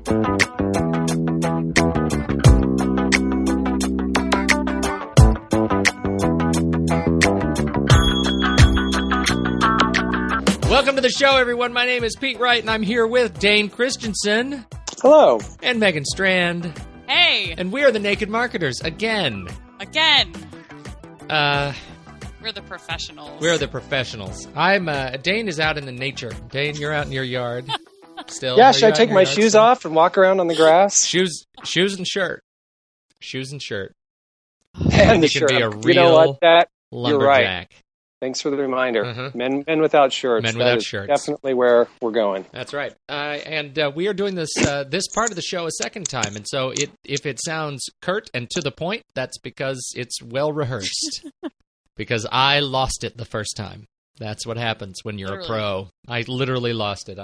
Welcome to the show, everyone. My name is Pete Wright, and I'm here with Dane Christensen. Hello. And Megan Strand. Hey. And we are the Naked Marketers, again. We're the professionals. We're the professionals. Dane is out in the nature. Dane, you're out in your yard still. Yeah, should I take my shoes off and walk around on the grass? Shoes and shirt. Shoes and shirt. And you the shirt. Can be a real you know what? lumberjack. You're right. Thanks for the reminder. Mm-hmm. Men without shirts. Men without shirts. Definitely where we're going. That's right. And we are doing this part of the show a second time. And so if it sounds curt and to the point, that's because it's well rehearsed. Because I lost it the first time. That's what happens when you're a pro. I literally lost it.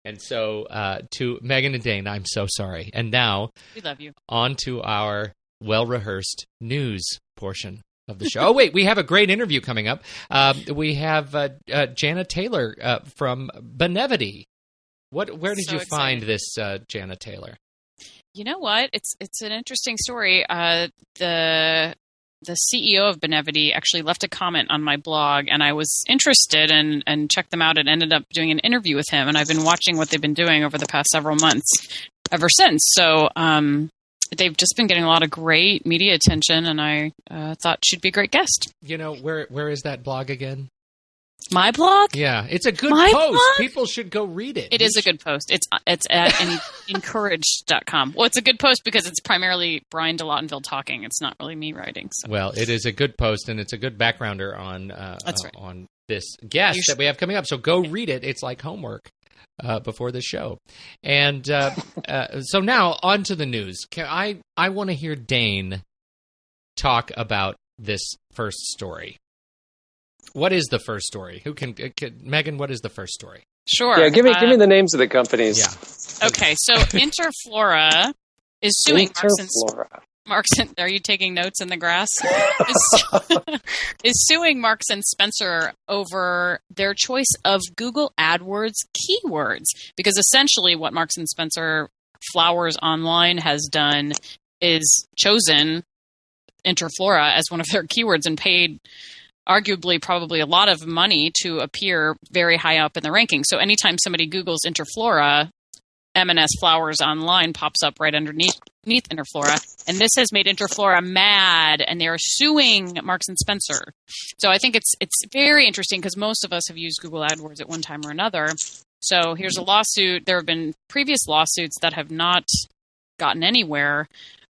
And so to Megan and Dane, I'm so sorry. And now we love you. On to our well-rehearsed news portion of the show. Oh, wait, we have a great interview coming up. We have Jana Taylor from Benevity. Where did you find this, Jana Taylor? You know what? It's an interesting story. The CEO of Benevity actually left a comment on my blog, and I was interested and checked them out and ended up doing an interview with him. And I've been watching what they've been doing over the past several months ever since. So they've just been getting a lot of great media attention, and I thought she'd be a great guest. You know, where is that blog again? My blog? Yeah, it's a good My post. blog? People should go read it. It is a good post. It's at encouraged.com. Well, it's a good post because it's primarily Brian DeLawtonville talking. It's not really me writing. So. Well, it is a good post, and it's a good backgrounder on on this guest that we have coming up. So go read it. It's like homework. Before the show. And so now on to the news. I want to hear Dane talk about this first story. What is the first story? Megan, what is the first story? Sure. Yeah, give me the names of the companies. Yeah. Okay, so Interflora is suing Marks and are you taking notes in the grass? is suing Marks and Spencer over their choice of Google AdWords keywords, because essentially what Marks and Spencer Flowers Online has done is chosen Interflora as one of their keywords and paid arguably probably a lot of money to appear very high up in the ranking. So anytime somebody Googles Interflora, M&S Flowers Online pops up right underneath Interflora, and this has made Interflora mad, and they're suing Marks and Spencer. So I think it's very interesting because most of us have used Google AdWords at one time or another. So here's a lawsuit. There have been previous lawsuits that have not gotten anywhere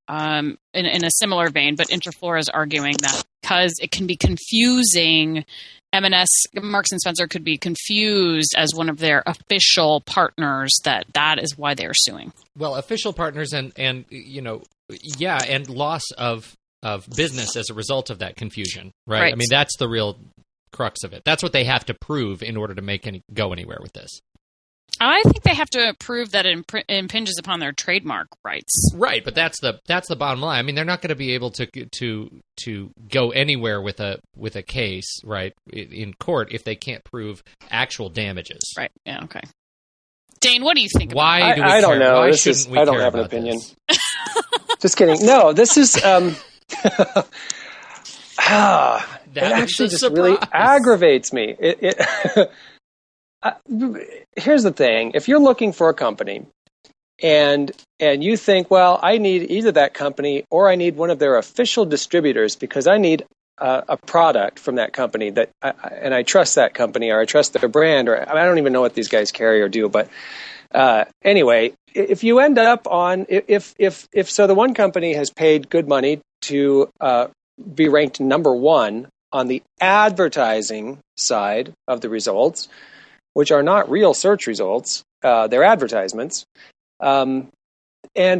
in a similar vein, but Interflora is arguing that because it can be confusing. M&S, Marks and Spencer could be confused as one of their official partners. That is why they're suing. Well, official partners and you know, yeah, and loss of business as a result of that confusion, right? I mean, that's the real crux of it. That's what they have to prove in order to go anywhere with this. I think they have to prove that it impinges upon their trademark rights. Right, but that's the bottom line. I mean, they're not going to be able to go anywhere with a case, right, in court if they can't prove actual damages. Right. Yeah. Okay. Dane, what do you think? Why do we I don't care? know. Why I don't have an opinion. This? Just kidding. No, this is. It actually just really aggravates me. Here's the thing. If you're looking for a company and you think, well, I need either that company or I need one of their official distributors because I need a product from that company and I trust that company or I trust their brand, or I don't even know what these guys carry or do. But anyway, if you end up on, if so the one company has paid good money to be ranked number one on the advertising side of the results, which are not real search results, they're advertisements. And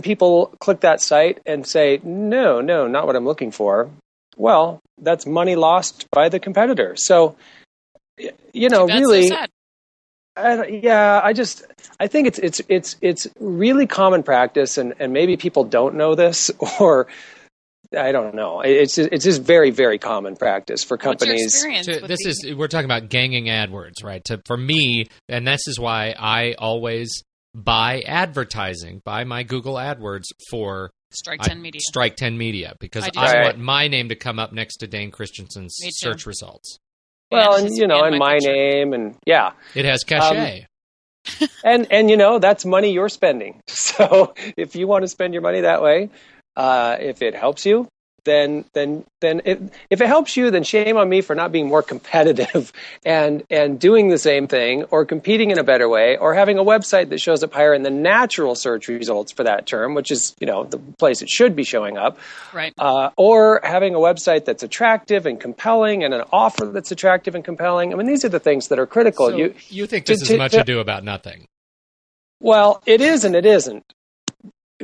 people click that site and say, no, not what I'm looking for. Well, that's money lost by the competitor. So, you know, really, so sad. I think it's really common practice, and maybe people don't know this, or I don't know. It's just very, very common practice for companies. We're talking about ganging AdWords, right? For me, and this is why I always buy advertising, buy my Google AdWords for Strike 10 Media. Strike 10 Media, because I want my name to come up next to Dane Christensen's search results. Well, and my name, and yeah. It has cachet. And that's money you're spending. So if you want to spend your money that way, if it helps you, then if it helps you, then shame on me for not being more competitive and doing the same thing, or competing in a better way, or having a website that shows up higher in the natural search results for that term, which is the place it should be showing up, right? Or having a website that's attractive and compelling, and an offer that's attractive and compelling. I mean, these are the things that are critical. So you think this is much ado about nothing? Well, it is and it isn't,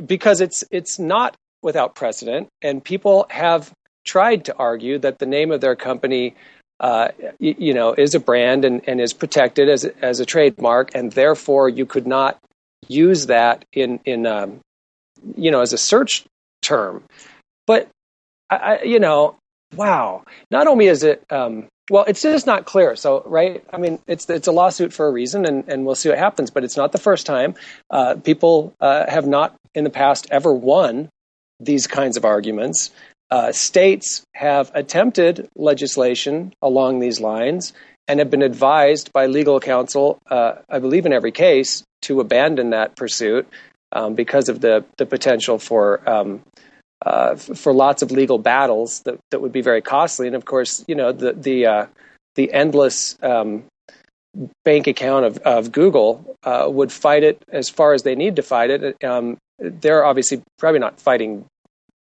because it's not without precedent, and people have tried to argue that the name of their company, is a brand and is protected as a trademark, and therefore you could not use that in as a search term. But wow! Not only is it it's just not clear. So, right? I mean, it's a lawsuit for a reason, and we'll see what happens. But it's not the first time. People have not in the past ever won these kinds of arguments. States have attempted legislation along these lines and have been advised by legal counsel, I believe in every case, to abandon that pursuit because of the potential for lots of legal battles that would be very costly. And of course, the endless bank account of Google would fight it as far as they need to fight it. They're obviously probably not fighting.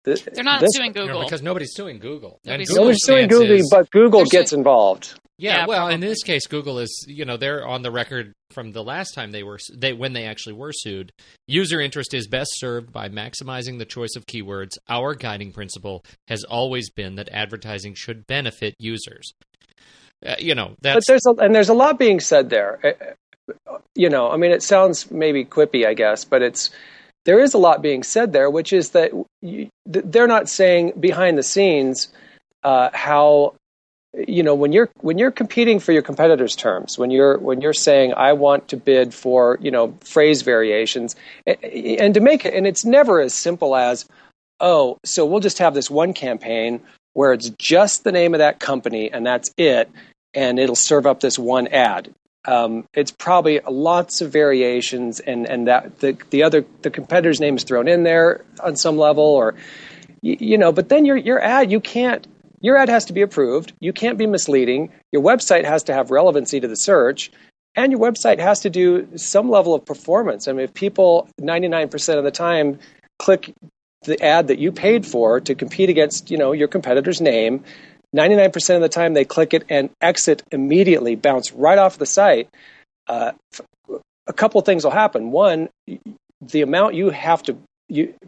They're not suing Google. No, because nobody's suing Google. Nobody's suing Google, but Google gets involved. Yeah, well, in this case, Google is, they're on the record from the last time when they actually were sued. User interest is best served by maximizing the choice of keywords. Our guiding principle has always been that advertising should benefit users. That's... But there's a lot being said there. I mean, it sounds maybe quippy, I guess, but there is a lot being said there, which is that they're not saying behind the scenes how, when you're competing for your competitors' terms, when you're saying I want to bid for phrase variations, and to make it, and it's never as simple as, oh, so we'll just have this one campaign where it's just the name of that company and that's it, and it'll serve up this one ad. It's probably lots of variations, and that the competitor's name is thrown in there on some level, or but then your ad has to be approved. You can't be misleading. Your website has to have relevancy to the search, and your website has to do some level of performance. I mean, if people 99% of the time click the ad that you paid for to compete against your competitor's name, 99% of the time they click it and exit immediately, bounce right off the site. A couple of things will happen. One, the amount you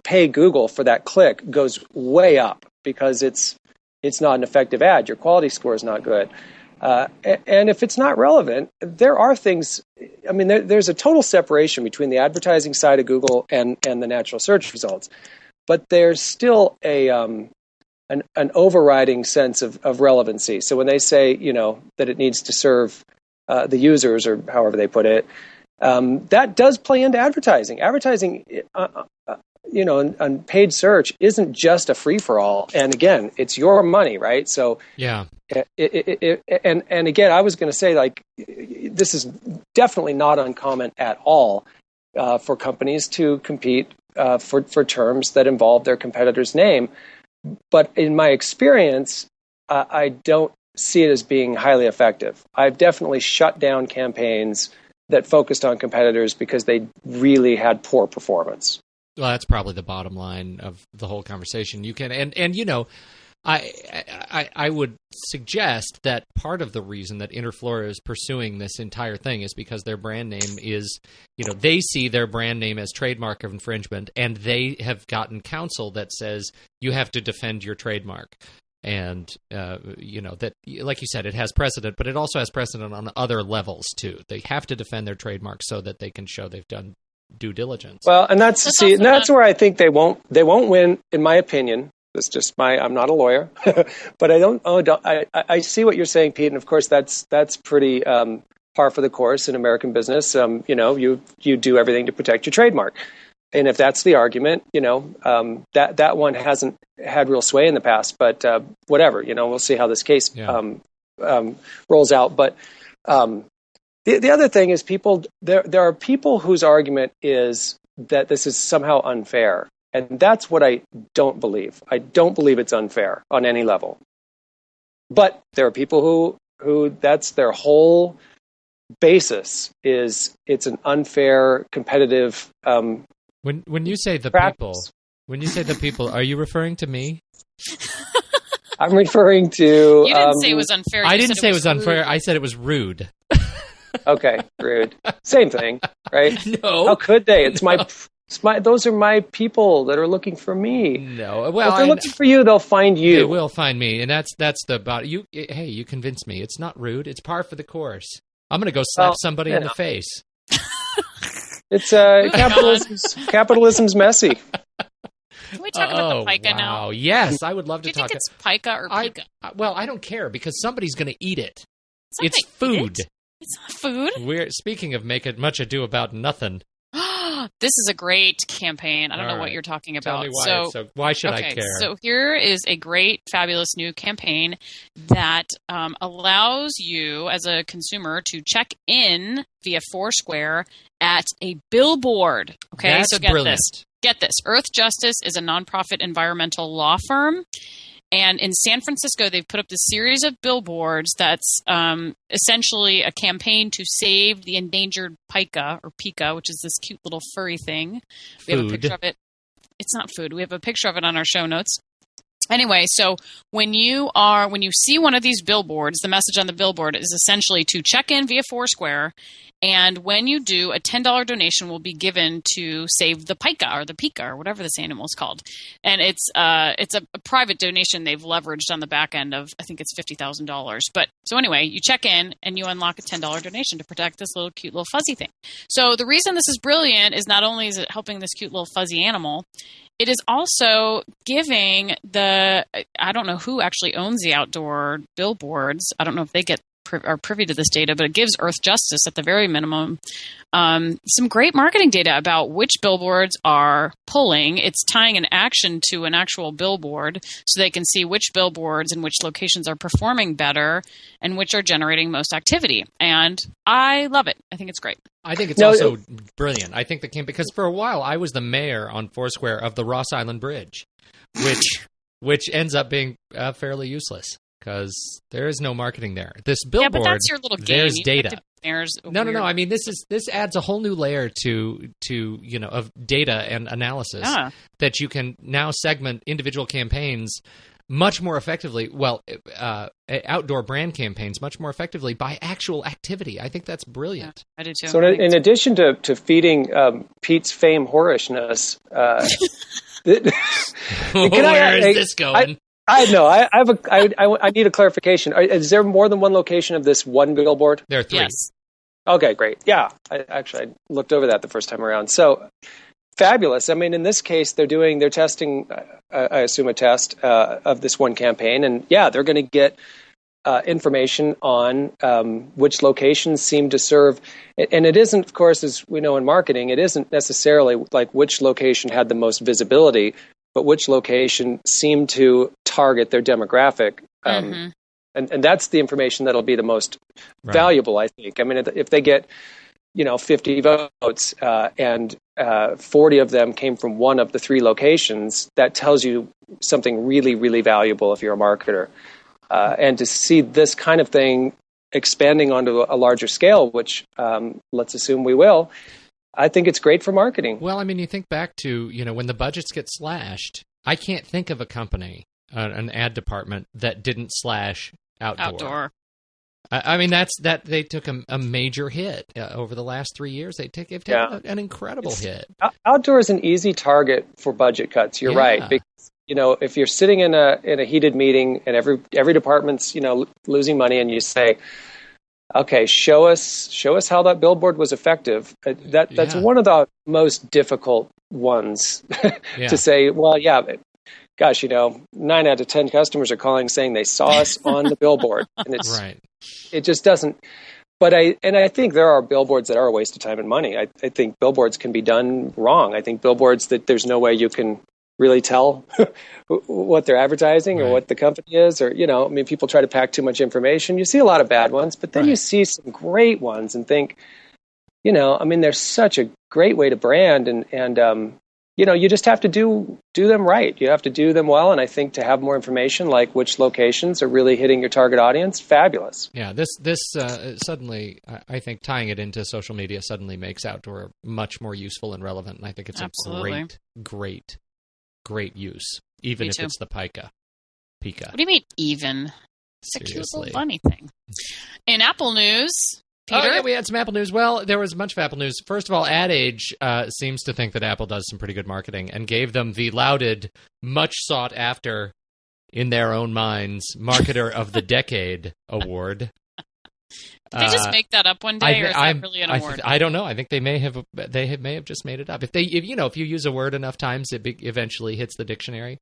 pay Google for that click goes way up because it's not an effective ad. Your quality score is not good. And if it's not relevant, there are things. I mean, there's a total separation between the advertising side of Google and the natural search results. But there's still an overriding sense of relevancy. So when they say, that it needs to serve the users, or however they put it, that does play into advertising. Advertising, on paid search isn't just a free-for-all. And again, it's your money, right? So yeah. And again, I was going to say, this is definitely not uncommon at all for companies to compete for terms that involve their competitor's name. But in my experience, I don't see it as being highly effective. I've definitely shut down campaigns that focused on competitors because they really had poor performance. Well, that's probably the bottom line of the whole conversation. You can, I would suggest that part of the reason that Interflora is pursuing this entire thing is because their brand name is, they see their brand name as trademark infringement, and they have gotten counsel that says you have to defend your trademark. And, that, like you said, it has precedent, but it also has precedent on other levels, too. They have to defend their trademark so that they can show they've done due diligence. Well, and that's where I think they won't win, in my opinion. It's just I'm not a lawyer, but I see what you're saying, Pete. And of course, that's pretty par for the course in American business. You do everything to protect your trademark. And if that's the argument, that one hasn't had real sway in the past, but whatever, we'll see how this case rolls out. But the other thing is there are people whose argument is that this is somehow unfair. And that's what I don't believe. I don't believe it's unfair on any level. But there are people who that's their whole basis is it's an unfair competitive When you say the people, are you referring to me? I'm referring to. You didn't say it was unfair. I didn't say it was unfair. I said it was rude. Okay, rude. Same thing, right? No. How could they? It's my. Those are my people that are looking for me. No, well, if they're looking for you, they'll find you. They will find me, and that's the about you. Hey, you convinced me. It's not rude. It's par for the course. I'm going to go slap somebody in the face. It's capitalism's messy. Can we talk about the Pika now? Yes, I would love to talk. Do you think it's Pika or Pika? I don't care because somebody's going to eat it. It's food. It's not food. Speaking of make it much ado about nothing. This is a great campaign. I don't know what you're talking about. Tell me why. So why should I care? So here is a great, fabulous new campaign that allows you as a consumer to check in via Foursquare at a billboard. Okay, That's so get brilliant. this. Get this. Earth Justice is a nonprofit environmental law firm. And in San Francisco, they've put up this series of billboards that's essentially a campaign to save the endangered Pika, which is this cute little furry thing. We have a picture of it. It's not food. We have a picture of it on our show notes. Anyway, so when you see one of these billboards, the message on the billboard is essentially to check in via Foursquare, and when you do, a $10 donation will be given to save the Pika or whatever this animal is called. And it's a private donation they've leveraged on the back end of, I think it's $50,000. But so anyway, you check in and you unlock a $10 donation to protect this little cute little fuzzy thing. So the reason this is brilliant is not only is it helping this cute little fuzzy animal, it is also giving I don't know who actually owns the outdoor billboards. I don't know if they are privy to this data, but it gives Earth Justice at the very minimum some great marketing data about which billboards are pulling. It's tying an action to an actual billboard so they can see which billboards and which locations are performing better and which are generating most activity. And I love it. I think it's great. I think it's also brilliant. I think because for a while I was the mayor on Foursquare of the Ross Island Bridge, which ends up being fairly useless because there is no marketing there. This billboard, but that's your little game. There's data. No. I mean, this adds a whole new layer to of data and analysis that you can now segment individual campaigns much more effectively. Well, outdoor brand campaigns much more effectively by actual activity. I think that's brilliant. Yeah, I do too. So in addition to feeding Pete's fame whorishness, where is this going? I know. I need a clarification. Is there more than one location of this one billboard? There are 3. Yes. Okay, great. Yeah, I looked over that the first time around. So fabulous. I mean, in this case, they're testing. I assume a test of this one campaign, and they're going to get information on which locations seem to serve. And it isn't, of course, as we know in marketing, it isn't necessarily like which location had the most visibility, but which location seemed to target their demographic. And that's the information that'll be the most valuable, I think. I mean, if they get, 50 votes and 40 of them came from one of the 3 locations, that tells you something really, really valuable if you're a marketer. And to see this kind of thing expanding onto a larger scale, which let's assume we will, I think it's great for marketing. Well, I mean, you think back to, when the budgets get slashed, I can't think of a company, an ad department that didn't slash outdoor. I mean, they took a major hit over the last 3 years. They've taken an incredible hit. Outdoor is an easy target for budget cuts. You're right. Because, if you're sitting in a heated meeting and every department's, losing money and you say, okay, show us how that billboard was effective. That's one of the most difficult ones to say, well, gosh, 9 out of 10 customers are calling saying they saw us on the billboard. And it just doesn't. But I think there are billboards that are a waste of time and money. I think billboards can be done wrong. I think billboards that there's no way you can really tell what they're advertising or what the company is, or, I mean, people try to pack too much information. You see a lot of bad ones, but then you see some great ones and think, I mean, there's such a great way to brand, and you just have to do them right. You have to do them well, and I think to have more information, like which locations are really hitting your target audience, fabulous. Yeah, this suddenly, I think tying it into social media suddenly makes outdoor much more useful and relevant, and I think it's a great use, even if it's the Pika. What do you mean, even? It's a cute little funny thing. In Apple news, Peter? Oh, yeah, we had some Apple news. Well, there was a bunch of Apple news. First of all, Ad Age seems to think that Apple does some pretty good marketing and gave them the lauded, much sought after, in their own minds, Marketer of the Decade award. Did they just make that up one day, or is that really an award? I don't know. I think they may have just made it up. If you use a word enough times, it eventually hits the dictionary.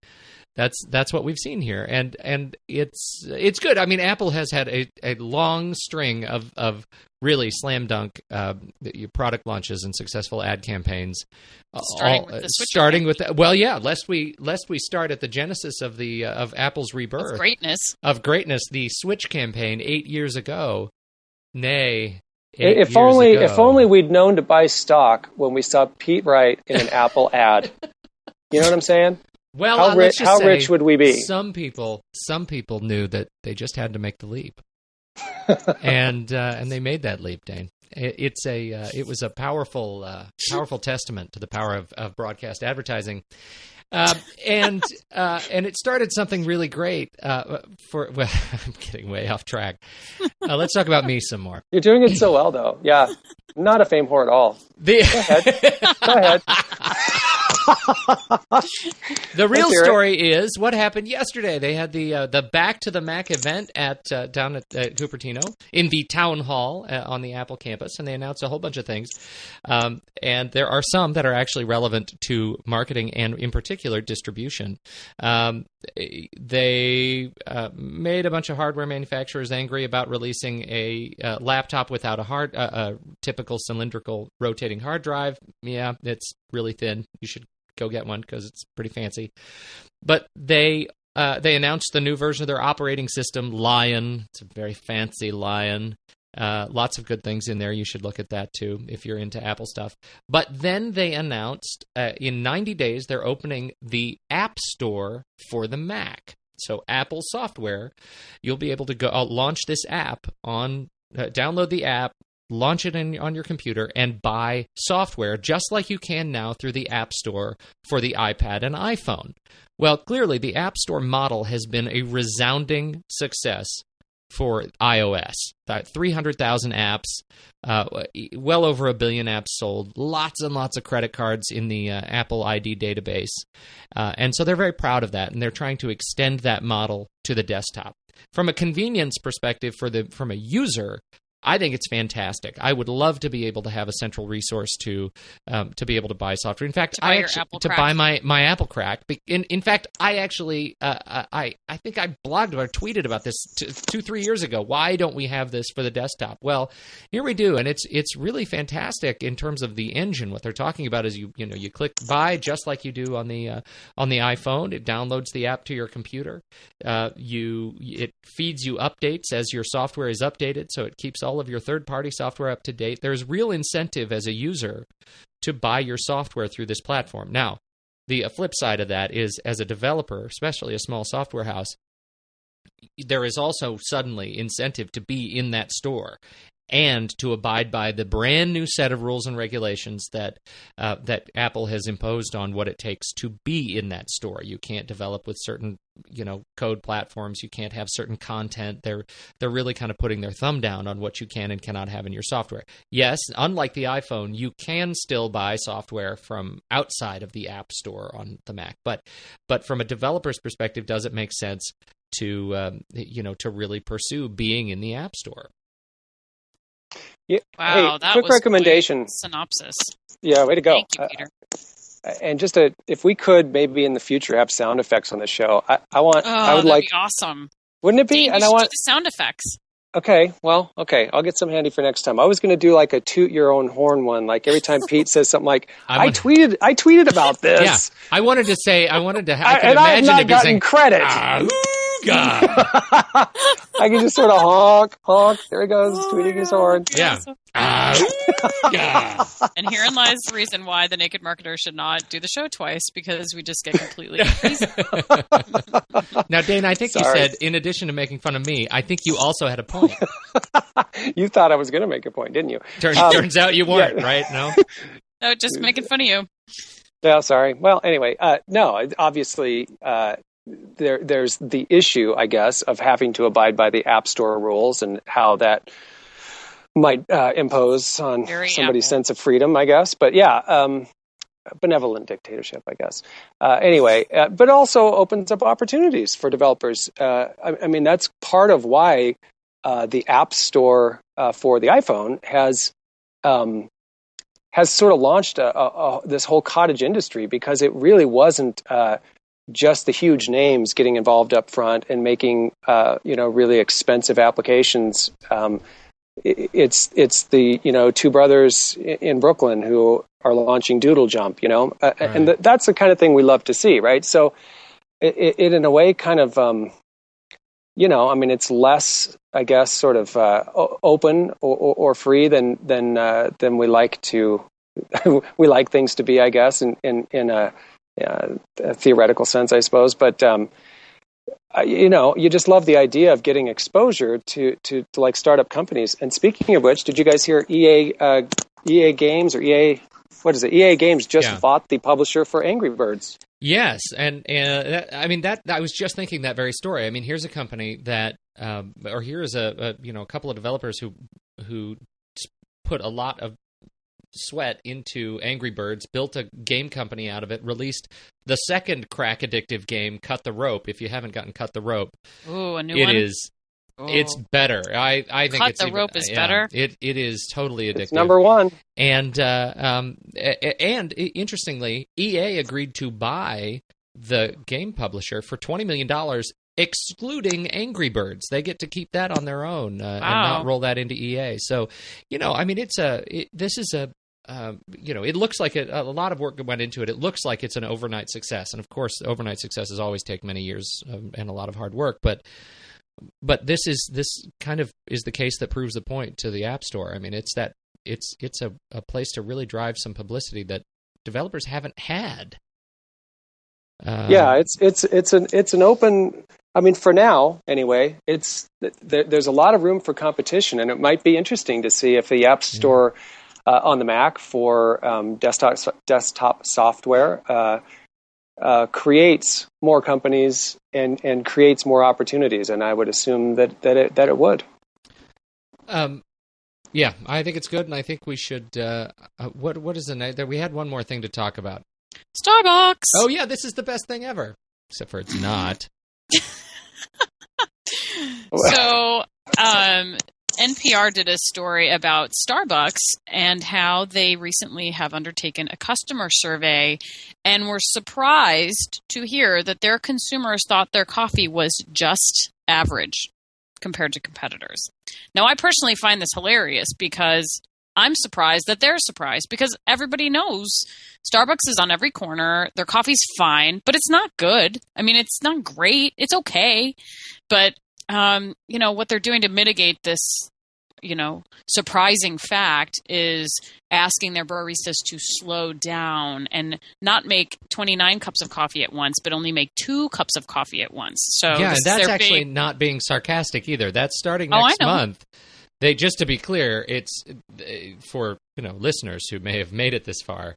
That's what we've seen here, and it's good. I mean, Apple has had a long string of really slam dunk product launches and successful ad campaigns. Starting with lest we start at the genesis of Apple's rebirth of greatness, the Switch campaign 8 years ago. If only we'd known to buy stock when we saw Pete Wright in an Apple ad. You know what I'm saying? Well, how rich would we be? Some people knew that they just had to make the leap, and they made that leap, Dane. It was a powerful testament to the power of broadcast advertising. And it started something really great. I'm getting way off track. Let's talk about me some more. You're doing it so well, though. Yeah, I'm not a fame whore at all. Go ahead. The real story is what happened yesterday. They had the Back to the Mac event down at Cupertino in the town hall on the Apple campus, and they announced a whole bunch of things. And there are some that are actually relevant to marketing and, in particular, distribution. They made a bunch of hardware manufacturers angry about releasing a laptop without a typical cylindrical rotating hard drive. Yeah, it's really thin. You should go get one because it's pretty fancy. But they announced the new version of their operating system, Lion. It's a very fancy Lion. Lots of good things in there. You should look at that too if you're into Apple stuff. But then they announced in 90 days they're opening the App Store for the Mac. So Apple software, you'll be able to go launch this app download the app, launch it on your computer, and buy software just like you can now through the App Store for the iPad and iPhone. Well, clearly the App Store model has been a resounding success for iOS. 300,000 apps, well over 1 billion apps sold, lots and lots of credit cards in the Apple ID database. And so they're very proud of that, and they're trying to extend that model to the desktop. From a convenience perspective, from a user, I think it's fantastic. I would love to be able to have a central resource to be able to buy software. In fact, buy my Apple Crack. In fact, I actually I think I blogged or tweeted about this 2-3 years ago. Why don't we have this for the desktop? Well, here we do, and it's really fantastic in terms of the engine. What they're talking about is you click buy just like you do on the iPhone. It downloads the app to your computer. It feeds you updates as your software is updated, so it keeps all of your third-party software up to date. There's real incentive as a user to buy your software through this platform. Now, the flip side of that is, as a developer, especially a small software house, there is also suddenly incentive to be in that store and to abide by the brand new set of rules and regulations that Apple has imposed on what it takes to be in that store. You can't develop with certain code platforms. You can't have certain content. They're really kind of putting their thumb down on what you can and cannot have in your software. Yes, unlike the iPhone, you can still buy software from outside of the App Store on the Mac. But from a developer's perspective, does it make sense to really pursue being in the App Store? Yeah. Wow, that quick was recommendation. Synopsis. Yeah, way to go. Thank you, Peter. And just if we could maybe in the future have sound effects on the show, I would like. Be awesome. Wouldn't it be? Dave, and you I want do the sound effects. Okay, well, okay, I'll get some handy for next time. I was going to do like a toot your own horn one, like every time Pete says something like, I tweeted about this. Yeah, I wanted to I can and I have imagine not it being gotten saying, credit. God. I can just sort of honk. There he goes, tweeting his horn. Yeah. And herein lies the reason why the Naked Marketer should not do the show twice, because we just get completely crazy. Now, Dana, I think you said, in addition to making fun of me, I think you also had a point. You thought I was going to make a point, didn't you? Turns out you weren't, right? No? No, just making fun of you. Yeah, sorry. Well, anyway, no, obviously, there's the issue, I guess, of having to abide by the App Store rules and how that might impose on somebody's sense of freedom, I guess. But yeah, benevolent dictatorship, I guess. Anyway, but also opens up opportunities for developers. I mean, that's part of why the App Store for the iPhone has sort of launched this whole cottage industry, because it really wasn't just the huge names getting involved up front and making really expensive applications. It's the two brothers in Brooklyn who are launching Doodle Jump, right. And that's the kind of thing we love to see, right? So it in a way kind of I mean, it's less, I guess, sort of open or free than we like to we like things to be, I guess, in a theoretical sense, I suppose. But you just love the idea of getting exposure to like startup companies. And speaking of which, did you guys hear EA Games or EA? What is it? EA Games just bought the publisher for Angry Birds. Yes, and I mean that I was just thinking that very story. I mean, here's a company that, or here's a couple of developers who put a lot of sweat into Angry Birds, built a game company out of it, released the second crack addictive game, Cut the Rope. If you haven't gotten Cut the Rope, ooh, a new one. It is. Oh. It's better. I think Cut the Rope is better. It is totally addictive. It's number one. And interestingly, EA agreed to buy the game publisher for $20 million, excluding Angry Birds. They get to keep that on their own and not roll that into EA. So, I mean, this is a it looks like a lot of work went into it. It looks like it's an overnight success, and of course, overnight successes always take many years and a lot of hard work. But this kind of is the case that proves the point to the App Store. I mean, it's a place to really drive some publicity that developers haven't had. It's an open. I mean, for now, anyway, there's a lot of room for competition, and it might be interesting to see if the App Store on the Mac for desktop software creates more companies and creates more opportunities, and I would assume that it would. Yeah, I think it's good, and I think we should. What is the name? We had one more thing to talk about. Starbucks. Oh yeah, this is the best thing ever, except for it's not. So, NPR did a story about Starbucks and how they recently have undertaken a customer survey and were surprised to hear that their consumers thought their coffee was just average compared to competitors. Now, I personally find this hilarious because I'm surprised that they're surprised, because everybody knows Starbucks is on every corner. Their coffee's fine, but it's not good. I mean, it's not great. It's okay. But, what they're doing to mitigate this, surprising fact is asking their baristas to slow down and not make 29 cups of coffee at once, but only make 2 cups of coffee at once. So yeah, and that's actually not being sarcastic either. That's starting next month. Just to be clear, it's for listeners who may have made it this far.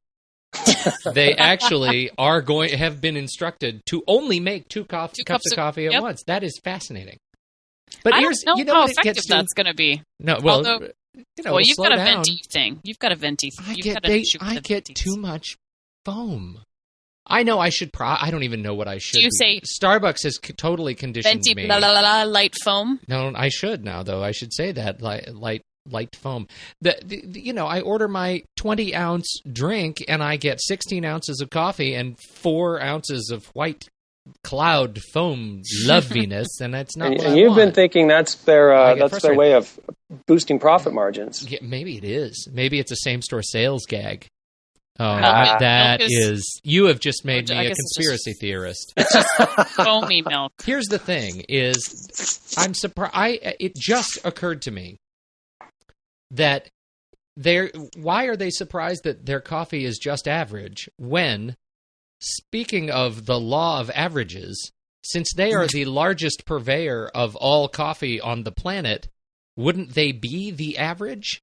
They actually have been instructed to only make 2 cups of coffee at once. That is fascinating. But I don't know how effective that's going to be. No, well, you've got a venti thing. You've got a venti. I get too much foam. I know I should. I don't even know what I should. Do you say Starbucks has totally conditioned venti, me. light foam? No, I should now though. I should say that light foam. I order my 20-ounce drink and I get 16 ounces of coffee and 4 ounces of white cloud foam loveliness, and that's not. And you've been thinking that's their way of boosting profit margins. Yeah, maybe it is. Maybe it's a same store sales gag. Oh, that is. You have just made me a conspiracy theorist. It's just foamy milk. Here's the thing: I'm surprised. It just occurred to me that why are they surprised that their coffee is just average when, speaking of the law of averages, since they are the largest purveyor of all coffee on the planet, wouldn't they be the average?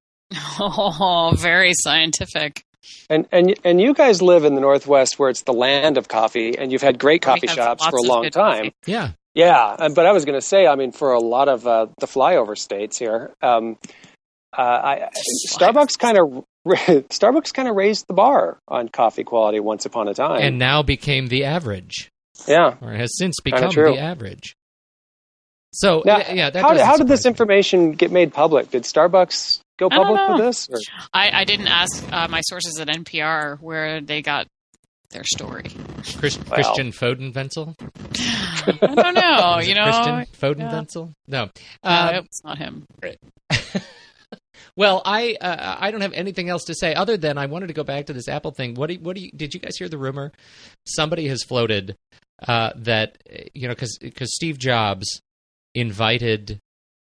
Oh, very scientific. And you guys live in the Northwest where it's the land of coffee, and you've had great coffee shops for a long time. Coffee. Yeah. But I was going to say, I mean, for a lot of the flyover states here, Starbucks kind of raised the bar on coffee quality once upon a time, and now became the average. Yeah, or has since become the average. So now, that how did this information get made public? Did Starbucks go public with this? Or? I didn't ask my sources at NPR where they got their story. Christian Fodenvenzel? I don't know. Christian Fodenvenzel? No, it's not him. Well, I don't have anything else to say other than I wanted to go back to this Apple thing. Did you guys hear the rumor? Somebody has floated that because Steve Jobs invited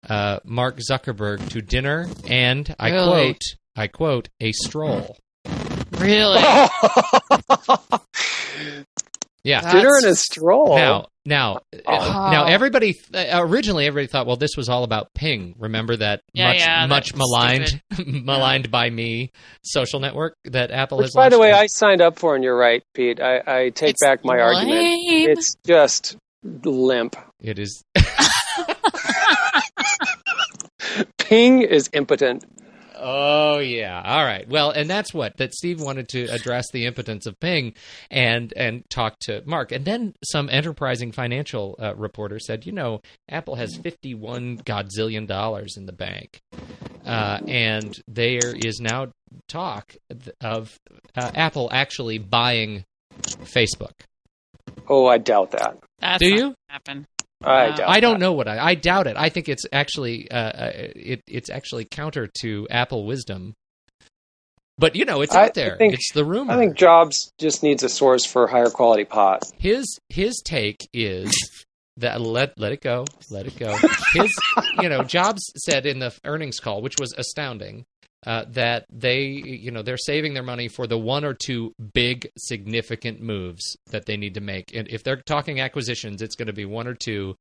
Mark Zuckerberg to dinner and I quote a stroll. Really? Yeah, dinner and a stroll. Now, everybody originally thought, well, this was all about Ping. Remember that much maligned by me social network that Apple has launched? By the way, I signed up for, and you're right, Pete. I take back my argument. It's just limp. It is. Ping is impotent. Oh, yeah. All right. Well, and that's that Steve wanted to address the impotence of Ping and talk to Mark. And then some enterprising financial reporter said, Apple has $51 godzillion in the bank. And there is now talk of Apple actually buying Facebook. Oh, I doubt that. That's Do not you? gonna happen. I don't know what I doubt it. I think it's actually it's actually counter to Apple wisdom. But it's out there. It's the rumor. I think Jobs just needs a source for higher quality pot. His take is that let it go. His Jobs said in the earnings call, which was astounding, that they're saving their money for the one or two big significant moves that they need to make. And if they're talking acquisitions, it's going to be one or two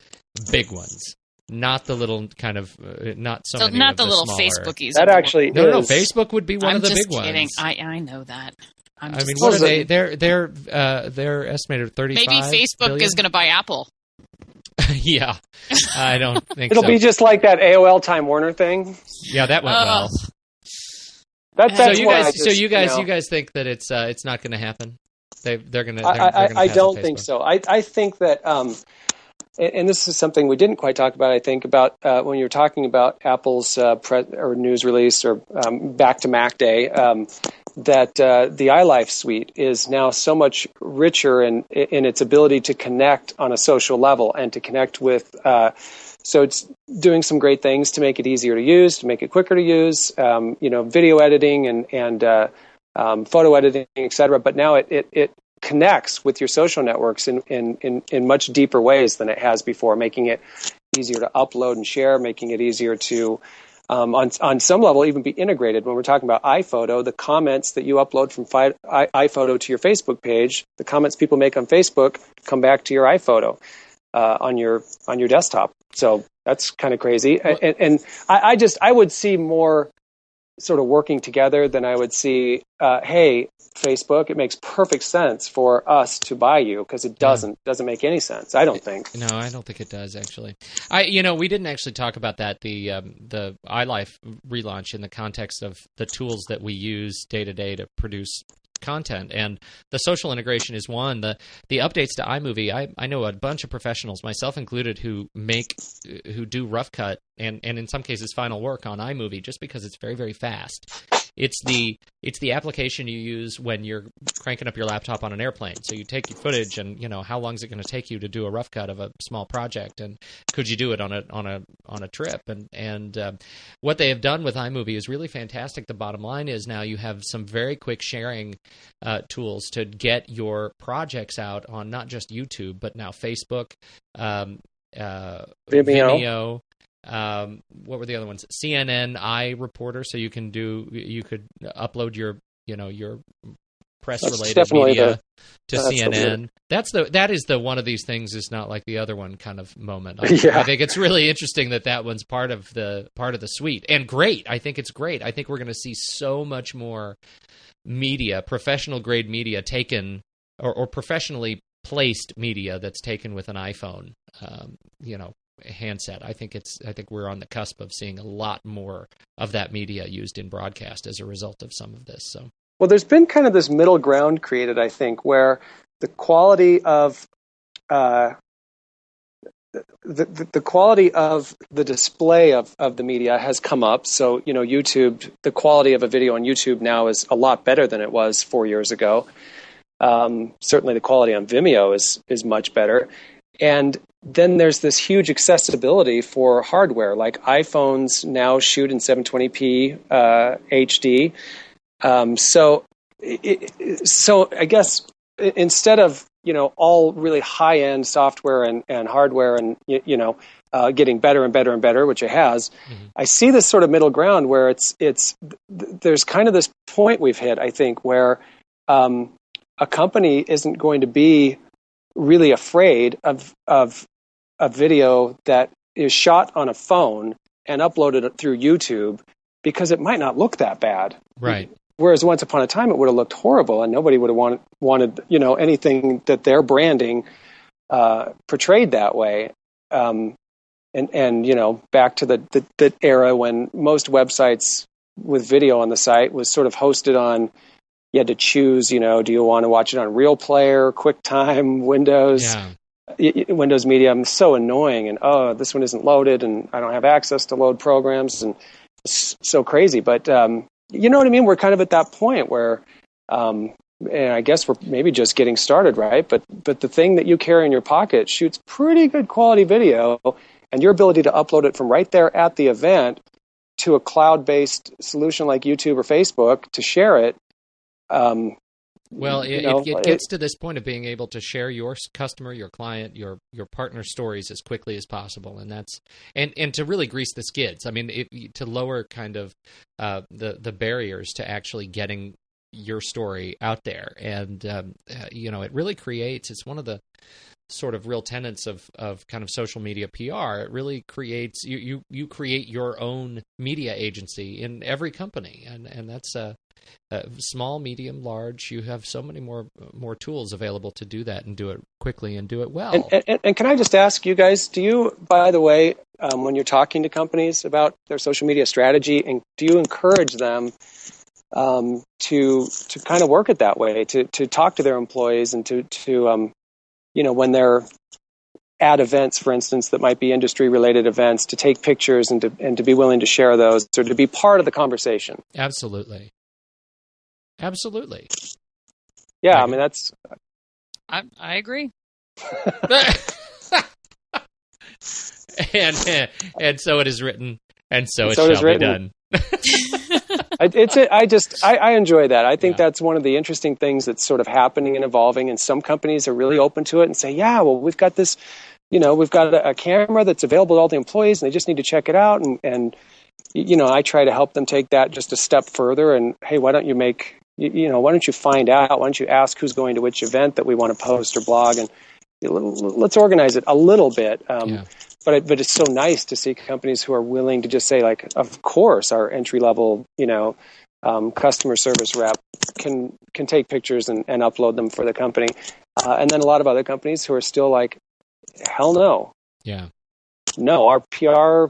big ones, not the little kind of not so many not of the little smaller. Facebookies. That actually no. Facebook would be one of the big kidding. ones. I know that. What are they? They're estimated 35. Maybe Facebook billion? is going to buy Apple. Yeah, I don't think it'll be just like that AOL Time Warner thing. Yeah, that went well. That's so you guys think that it's not going to happen? They're going to. I don't think so. I think that, and this is something we didn't quite talk about. I think about when you're talking about Apple's or news release or back to Mac Day. That the iLife suite is now so much richer in its ability to connect on a social level and to connect with. So it's doing some great things to make it easier to use, to make it quicker to use. Video editing and photo editing, etc. But now it connects with your social networks in much deeper ways than it has before, making it easier to upload and share, making it easier to. On some level, even be integrated. When we're talking about iPhoto, the comments that you upload from iPhoto to your Facebook page, the comments people make on Facebook come back to your iPhoto on your desktop. So that's kind of crazy. And I would see more sort of working together than I would see, hey, Facebook, it makes perfect sense for us to buy you, because it doesn't make any sense. I don't think. No, I don't think it does, actually. We didn't actually talk about that, the iLife relaunch, in the context of the tools that we use day to day to produce content, and the social integration is one. The updates to iMovie, I know a bunch of professionals, myself included, who do rough cut and in some cases final work on iMovie just because it's very, very fast. It's the application you use when you're cranking up your laptop on an airplane. So you take your footage, and how long is it going to take you to do a rough cut of a small project, and could you do it on a trip? And what they have done with iMovie is really fantastic. The bottom line is now you have some very quick sharing tools to get your projects out on not just YouTube, but now Facebook, Vimeo. What were the other ones? CNN, iReporter, so you could upload your press related media to CNN. That is the one of these things is not like the other one kind of moment. I think it's really interesting that one's part of the suite, and great. I think it's great. I think we're going to see so much more media, professional grade media taken or professionally placed media that's taken with an iPhone. Handset. I think we're on the cusp of seeing a lot more of that media used in broadcast as a result of some of this. So, well, there's been kind of this middle ground created, I think, where the quality of the quality of the display of the media has come up. So, YouTube, the quality of a video on YouTube now is a lot better than it was 4 years ago. Certainly, the quality on Vimeo is much better, and then there's this huge accessibility for hardware, like iPhones now shoot in 720p HD. So I guess instead of all really high-end software and hardware and getting better and better and better, which it has, I see this sort of middle ground where there's kind of this point we've hit, I think, where a company isn't going to be really afraid of a video that is shot on a phone and uploaded through YouTube because it might not look that bad. Right. Whereas once upon a time it would have looked horrible and nobody would have wanted anything that their branding portrayed that way. And back to the era when most websites with video on the site was sort of hosted on, you had to choose, do you want to watch it on Real Player, QuickTime, Windows? Yeah. Windows Media. I'm so annoying, and this one isn't loaded, and I don't have access to load programs, and it's so crazy. But you know what I mean? We're kind of at that point where, and I guess we're maybe just getting started, right? But the thing that you carry in your pocket shoots pretty good quality video, and your ability to upload it from right there at the event to a cloud-based solution like YouTube or Facebook to share it. Well, it gets to this point of being able to share your customer, your client, your partner stories as quickly as possible, and that's and to really grease the skids. I mean, to lower kind of the barriers to actually getting your story out there, and it really creates. It's one of the sort of real tenets of kind of social media PR. It really creates you create your own media agency in every company, and that's small, medium, large. You have so many more tools available to do that and do it quickly and do it well. And can I just ask you guys, do you, by the way, when you're talking to companies about their social media strategy, and do you encourage them to kind of work it that way, to talk to their employees and to when they're at events, for instance, that might be industry-related events, to take pictures and to be willing to share those, or to be part of the conversation? Absolutely. Yeah, I mean, that's... I agree. and so it is written, and so it shall be done. I enjoy that. I think that's one of the interesting things that's sort of happening and evolving, and some companies are really open to it and say, yeah, well, we've got this, we've got a camera that's available to all the employees and they just need to check it out. And I try to help them take that just a step further, and, hey, why don't you find out, why don't you ask who's going to which event that we want to post or blog, and let's organize it a little bit. But it's so nice to see companies who are willing to just say, like, of course, our entry level, customer service rep can take pictures and upload them for the company, and then a lot of other companies who are still like, hell no, no, our PR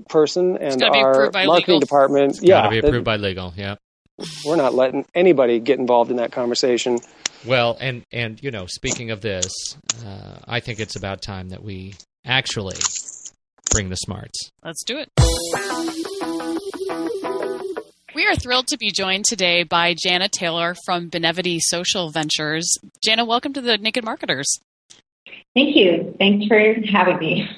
person and our marketing department, got to be approved by legal, we're not letting anybody get involved in that conversation. Well, and speaking of this, I think it's about time that we actually bring the smarts. Let's do it. We are thrilled to be joined today by Jana Taylor from Benevity Social Ventures. Jana, welcome to the Naked Marketers. Thank you. Thanks for having me.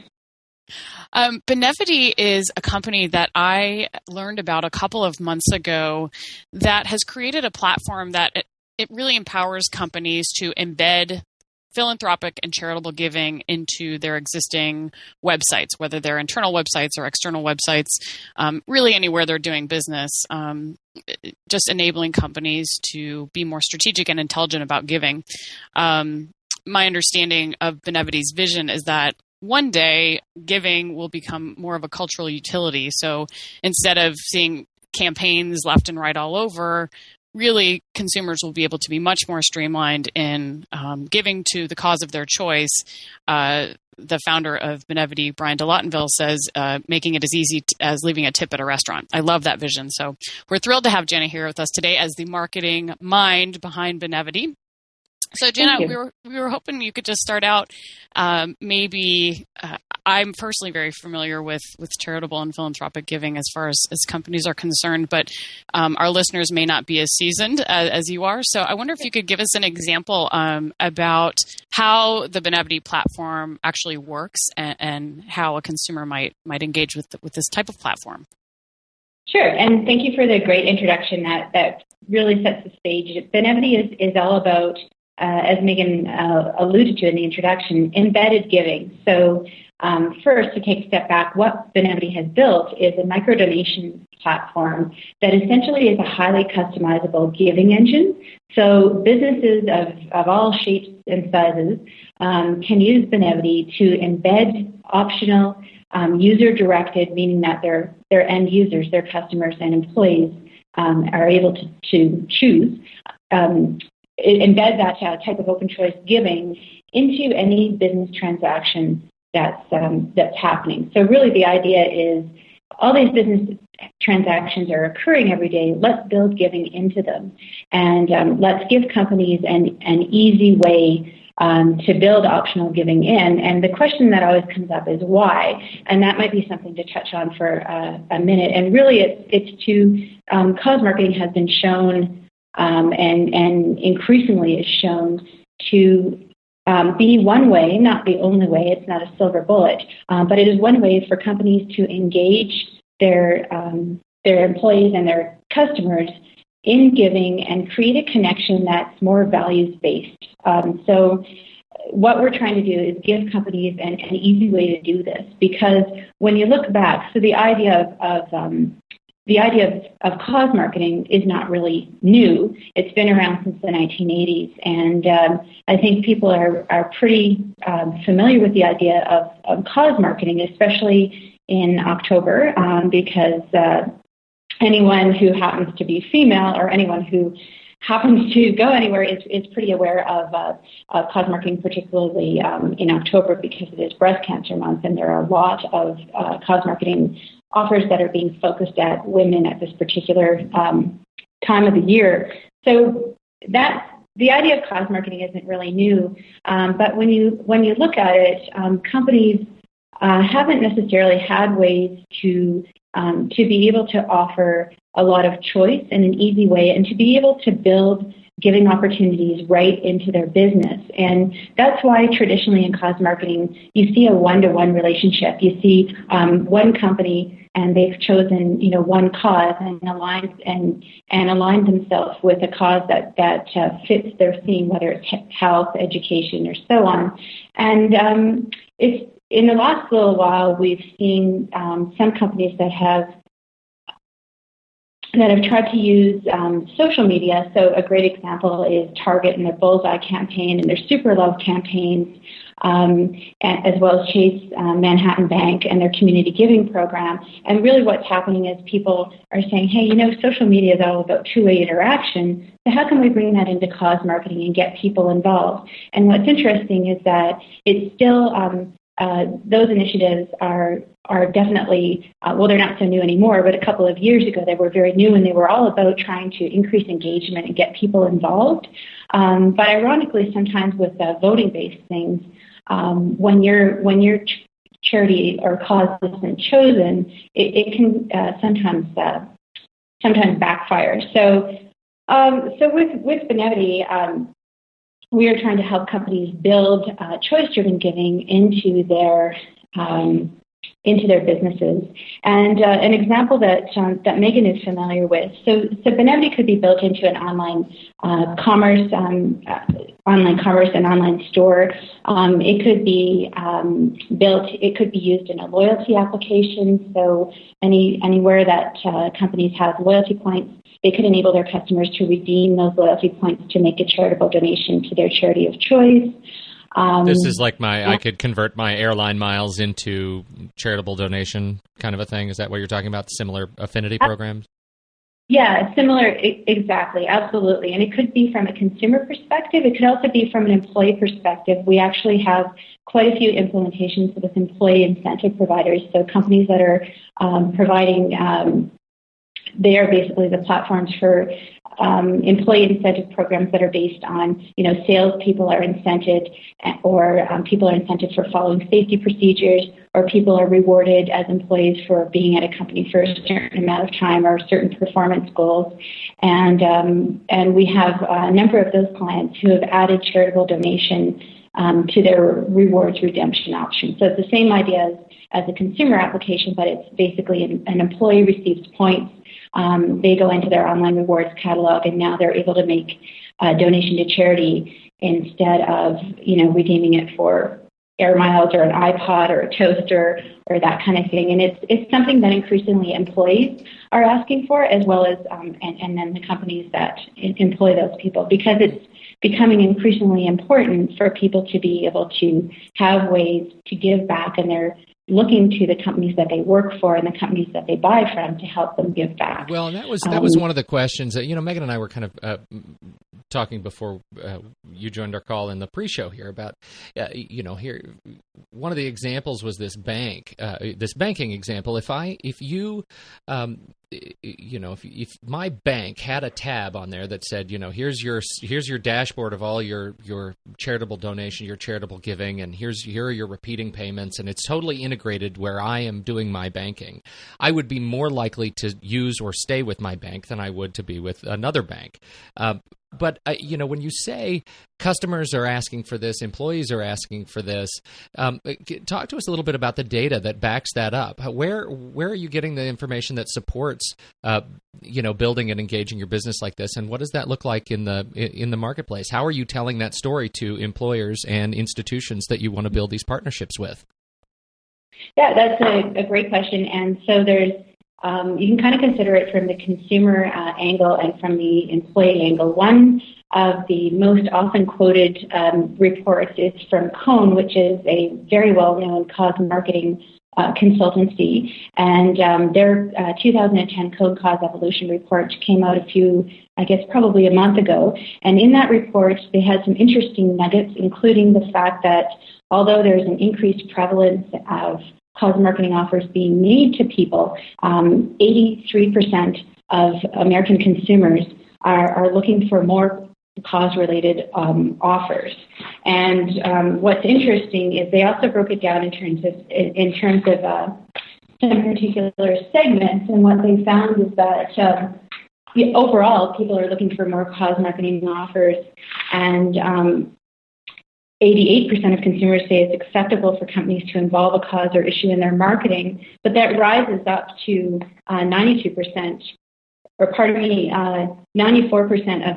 Benevity is a company that I learned about a couple of months ago that has created a platform that it really empowers companies to embed philanthropic and charitable giving into their existing websites, whether they're internal websites or external websites, really anywhere they're doing business, just enabling companies to be more strategic and intelligent about giving. My understanding of Benevity's vision is that one day giving will become more of a cultural utility. So instead of seeing campaigns left and right all over, really consumers will be able to be much more streamlined in giving to the cause of their choice. The founder of Benevity, Brian de Lottenville, says making it as easy as leaving a tip at a restaurant. I love that vision. So we're thrilled to have Jana here with us today as the marketing mind behind Benevity. So, Jana, we were hoping you could just start out. I'm personally very familiar with charitable and philanthropic giving as far as companies are concerned, but our listeners may not be as seasoned as you are. So I wonder if you could give us an example about how the Benevity platform actually works and how a consumer might engage with this type of platform. Sure, and thank you for the great introduction that really sets the stage. Benevity is all about, as Megan alluded to in the introduction, embedded giving. So first, to take a step back, what Benevity has built is a microdonation platform that essentially is a highly customizable giving engine. So businesses of all shapes and sizes can use Benevity to embed optional user-directed, meaning that their end users, their customers and employees are able to choose embed that type of open choice giving into any business transaction that's happening. So really the idea is all these business transactions are occurring every day. Let's build giving into them, and let's give companies an easy way to build optional giving in. And the question that always comes up is why? And that might be something to touch on for a minute. And really it's to cause marketing has been shown and increasingly is shown to be one way, not the only way. It's not a silver bullet, but it is one way for companies to engage their employees and their customers in giving and create a connection that's more values-based. So what we're trying to do is give companies an easy way to do this, because when you look back, so the idea of cause marketing is not really new. It's been around since the 1980s, and I think people are pretty familiar with the idea of cause marketing, especially in October, because anyone who happens to be female or anyone who happens to go anywhere is pretty aware of cause marketing, particularly in October, because it is Breast Cancer Month, and there are a lot of cause marketing offers that are being focused at women at this particular time of the year. So the idea of cause marketing isn't really new, but when you look at it, companies haven't necessarily had ways to be able to offer a lot of choice in an easy way, and to be able to build giving opportunities right into their business. And that's why traditionally in cause marketing, you see a one-to-one relationship. You see one company, and they've chosen, one cause and aligned themselves with a cause that fits their theme, whether it's health, education, or so on. And it's in the last little while, we've seen some companies that have tried to use social media. So a great example is Target and their Bullseye campaign and their Super Love campaigns, as well as Chase Manhattan Bank and their community giving program. And really what's happening is people are saying, hey, social media is all about two-way interaction, so how can we bring that into cause marketing and get people involved? And what's interesting is that it's still those initiatives are definitely, they're not so new anymore, but a couple of years ago they were very new, and they were all about trying to increase engagement and get people involved. But ironically, sometimes with voting-based things, when your charity or cause isn't chosen, it can sometimes sometimes backfire. So with Benevity, we are trying to help companies build choice-driven giving into their businesses. And an example that Megan is familiar with. So Benevity could be built into an online commerce and online store. It could be it could be used in a loyalty application. So anywhere that companies have loyalty points, they could enable their customers to redeem those loyalty points to make a charitable donation to their charity of choice. This is like I could convert my airline miles into charitable donation kind of a thing. Is that what you're talking about? Similar affinity programs? Yeah, similar. Exactly. Absolutely. And it could be from a consumer perspective. It could also be from an employee perspective. We actually have quite a few implementations with employee incentive providers. So companies that are providing, they are basically the platforms for employee incentive programs that are based on, salespeople are incented, or people are incented for following safety procedures, or people are rewarded as employees for being at a company for a certain amount of time or certain performance goals. And we have a number of those clients who have added charitable donation to their rewards redemption option. So it's the same idea as a consumer application, but it's basically an employee receives points. They go into their online rewards catalog, and now they're able to make a donation to charity instead of, redeeming it for air miles or an iPod or a toaster or that kind of thing. And it's something that increasingly employees are asking for, as well as and then the companies that employ those people, because it's becoming increasingly important for people to be able to have ways to give back, and they're looking to the companies that they work for and the companies that they buy from to help them give back. Well, and that was one of the questions that, Megan and I were kind of talking before you joined our call in the pre-show here about, here, one of the examples was this this banking example. If my bank had a tab on there that said, here's your dashboard of all your charitable donation, your charitable giving, and here are your repeating payments, and it's totally integrated where I am doing my banking, I would be more likely to use or stay with my bank than I would to be with another bank. But, when you say customers are asking for this, employees are asking for this, talk to us a little bit about the data that backs that up. Where are you getting the information that supports, building and engaging your business like this? And what does that look like in the marketplace? How are you telling that story to employers and institutions that you want to build these partnerships with? Yeah, that's a great question. And so there's you can kind of consider it from the consumer angle and from the employee angle. One of the most often quoted reports is from Cone, which is a very well-known cause marketing consultancy. And their 2010 Cone Cause Evolution report came out probably a month ago. And in that report, they had some interesting nuggets, including the fact that although there's an increased prevalence of cause marketing offers being made to people, 83% of American consumers are looking for more cause-related offers. And what's interesting is they also broke it down in terms of some particular segments. And what they found is that overall, people are looking for more cause marketing offers, and 88% of consumers say it's acceptable for companies to involve a cause or issue in their marketing, but that rises up to 94% of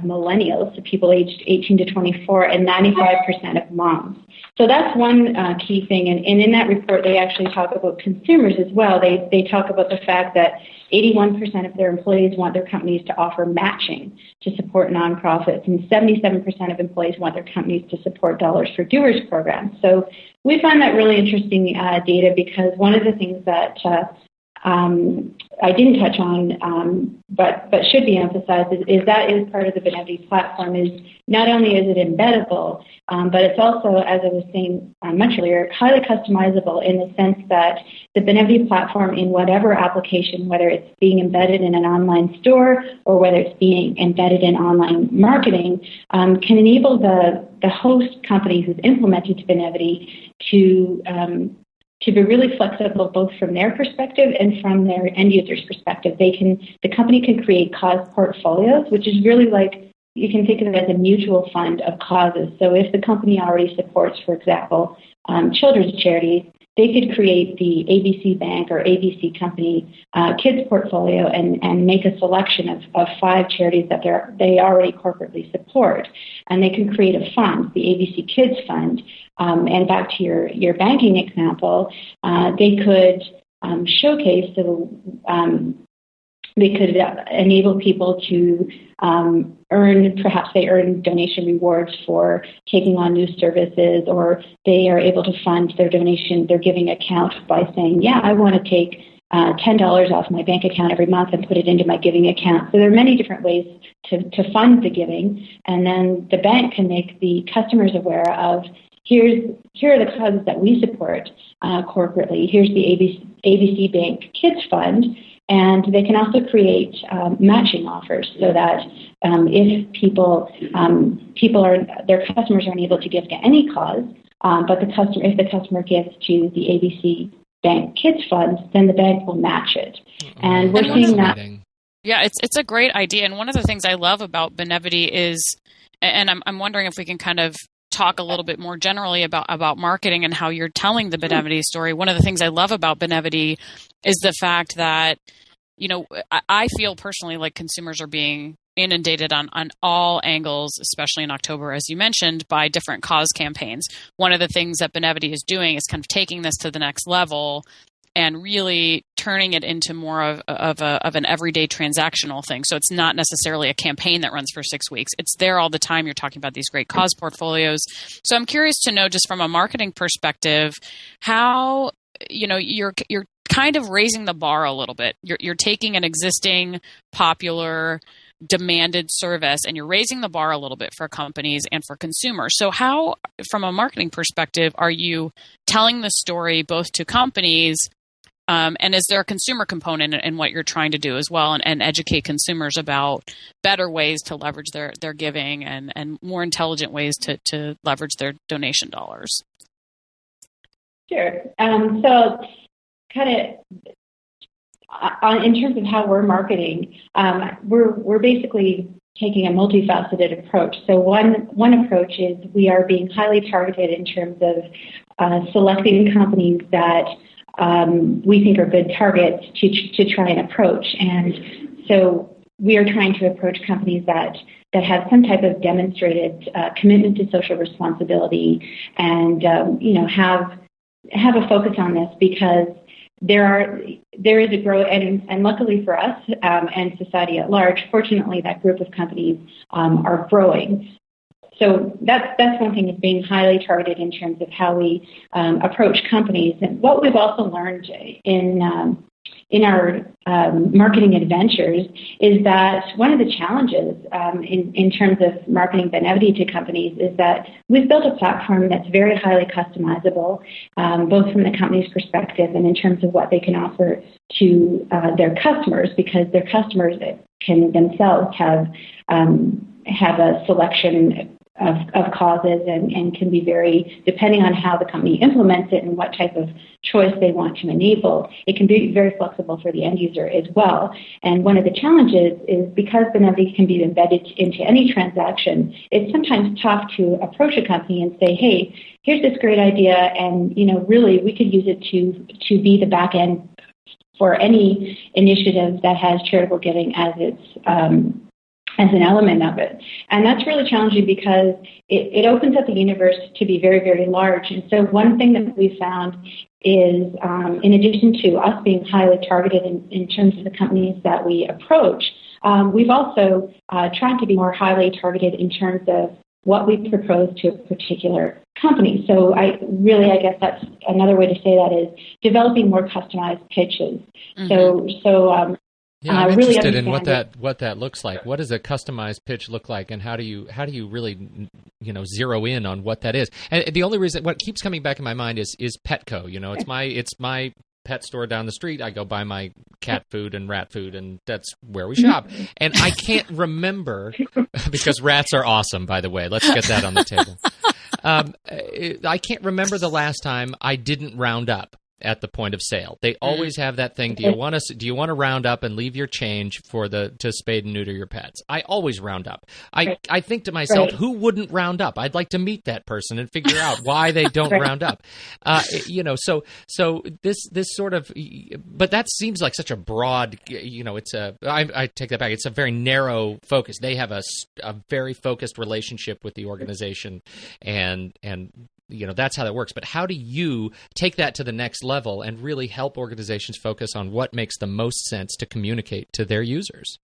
millennials, so people aged 18 to 24, and 95% of moms. So that's one key thing. And in that report, they actually talk about consumers as well. They talk about the fact that 81% of their employees want their companies to offer matching to support nonprofits, and 77% of employees want their companies to support Dollars for Doers programs. So we find that really interesting data, because one of the things that I didn't touch on, but should be emphasized, is that is part of the Benevity platform. Is not only is it embeddable, but it's also, as I was saying much earlier, highly customizable in the sense that the Benevity platform, in whatever application, whether it's being embedded in an online store or whether it's being embedded in online marketing, can enable the host company who's implemented Benevity to be really flexible, both from their perspective and from their end user's perspective. The company can create cause portfolios, which is really like, you can think of it as a mutual fund of causes. So if the company already supports, for example, children's charities, they could create the ABC Bank or ABC Company kids portfolio and make a selection of 5 charities that they already corporately support. And they can create a fund, the ABC Kids Fund. And back to your banking example, they could showcase, they could enable people to perhaps they earn donation rewards for taking on new services, or they are able to fund their giving account by saying, yeah, I want to take $10 off my bank account every month and put it into my giving account. So there are many different ways to fund the giving. And then the bank can make the customers aware of, here are the causes that we support corporately. Here's the ABC Bank Kids Fund. And they can also create matching offers so that if their customers aren't able to give to any cause, but if the customer gives to the ABC Bank Kids Fund, then the bank will match it. And we're seeing that. Yeah, it's a great idea. And one of the things I love about Benevity is, and I'm wondering if we can kind of talk a little bit more generally about marketing and how you're telling the Benevity story. One of the things I love about Benevity is the fact that, I feel personally like consumers are being inundated on all angles, especially in October, as you mentioned, by different cause campaigns. One of the things that Benevity is doing is kind of taking this to the next level and really turning it into more of an everyday transactional thing. So it's not necessarily a campaign that runs for 6 weeks. It's there all the time. You're talking about these great cause portfolios. So I'm curious to know, just from a marketing perspective, how you're kind of raising the bar a little bit. You're taking an existing popular demanded service and you're raising the bar a little bit for companies and for consumers. So how, from a marketing perspective, are you telling the story both to companies and is there a consumer component in what you're trying to do as well, and educate consumers about better ways to leverage their giving and more intelligent ways to leverage their donation dollars? Sure. So kind of in terms of how we're marketing, we're basically taking a multifaceted approach. So one approach is we are being highly targeted in terms of selecting companies that we think are good targets to try and approach. And so we are trying to approach companies that have some type of demonstrated commitment to social responsibility and have a focus on this, because there is a growth, and luckily for us and society at large, fortunately that group of companies are growing. So that's one thing, is being highly targeted in terms of how we approach companies. And what we've also learned in our marketing adventures is that one of the challenges in terms of marketing Benevity to companies is that we've built a platform that's very highly customizable, both from the company's perspective and in terms of what they can offer to their customers, because their customers can themselves have a selection of causes and can be very, depending on how the company implements it and what type of choice they want to enable, it can be very flexible for the end user as well. And one of the challenges is, because Benevity can be embedded into any transaction, it's sometimes tough to approach a company and say, hey, here's this great idea, and really we could use it to be the back end for any initiative that has charitable giving as its as an element of it. And that's really challenging because it opens up the universe to be very, very large. And so one thing that we found is, in addition to us being highly targeted in terms of the companies that we approach, we've also tried to be more highly targeted in terms of what we propose to a particular company. So I guess that's another way to say that, is developing more customized pitches. Mm-hmm. Yeah, I'm interested in what that looks like. What does a customized pitch look like, and how do you really zero in on what that is? And the only reason, what keeps coming back in my mind is Petco. It's my pet store down the street. I go buy my cat food and rat food, and that's where we shop. And I can't remember, because rats are awesome, by the way. Let's get that on the table. I can't remember the last time I didn't round up. at the point of sale. They always have that thing. Do you want to round up and leave your change to spade and neuter your pets? I always round up. I think to myself, who wouldn't round up? I'd like to meet that person and figure out why they don't round up. So this sort of, but that seems like such a broad, I take that back. It's a very narrow focus. They have a very focused relationship with the organization, and that's how that works. But how do you take that to the next level and really help organizations focus on what makes the most sense to communicate to their users?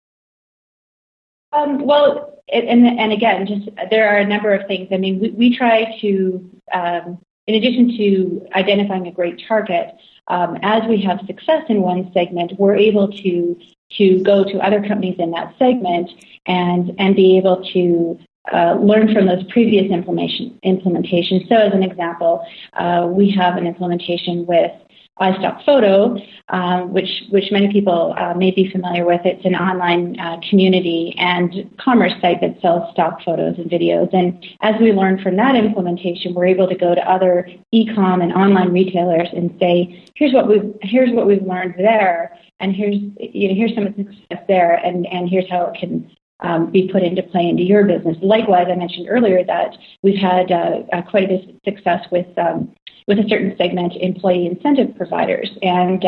Well, and again, just there are a number of things. I mean, we try to, in addition to identifying a great target, as we have success in one segment, we're able to go to other companies in that segment and be able to learn from those previous implementations. So as an example, we have an implementation with iStock Photo, which many people may be familiar with. It's an online community and commerce site that sells stock photos and videos. And as we learn from that implementation, we're able to go to other e-com and online retailers and say, here's what we've learned there, and here's some of the success there, and here's how it can be put into play into your business. Likewise, I mentioned earlier that we've had quite a bit of success with a certain segment, employee incentive providers. And,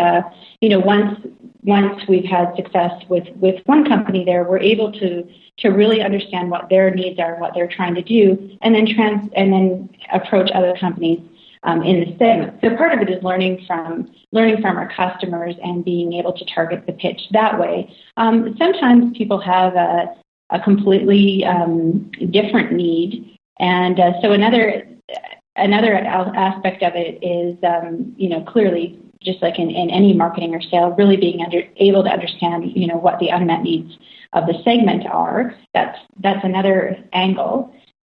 once we've had success with one company there, we're able to really understand what their needs are, what they're trying to do, and then approach other companies in the segment. So part of it is learning from our customers and being able to target the pitch that way. Sometimes people have a completely different need, and so another aspect of it is clearly, just like in any marketing or sale, really being able to understand what the unmet needs of the segment are. That's another angle.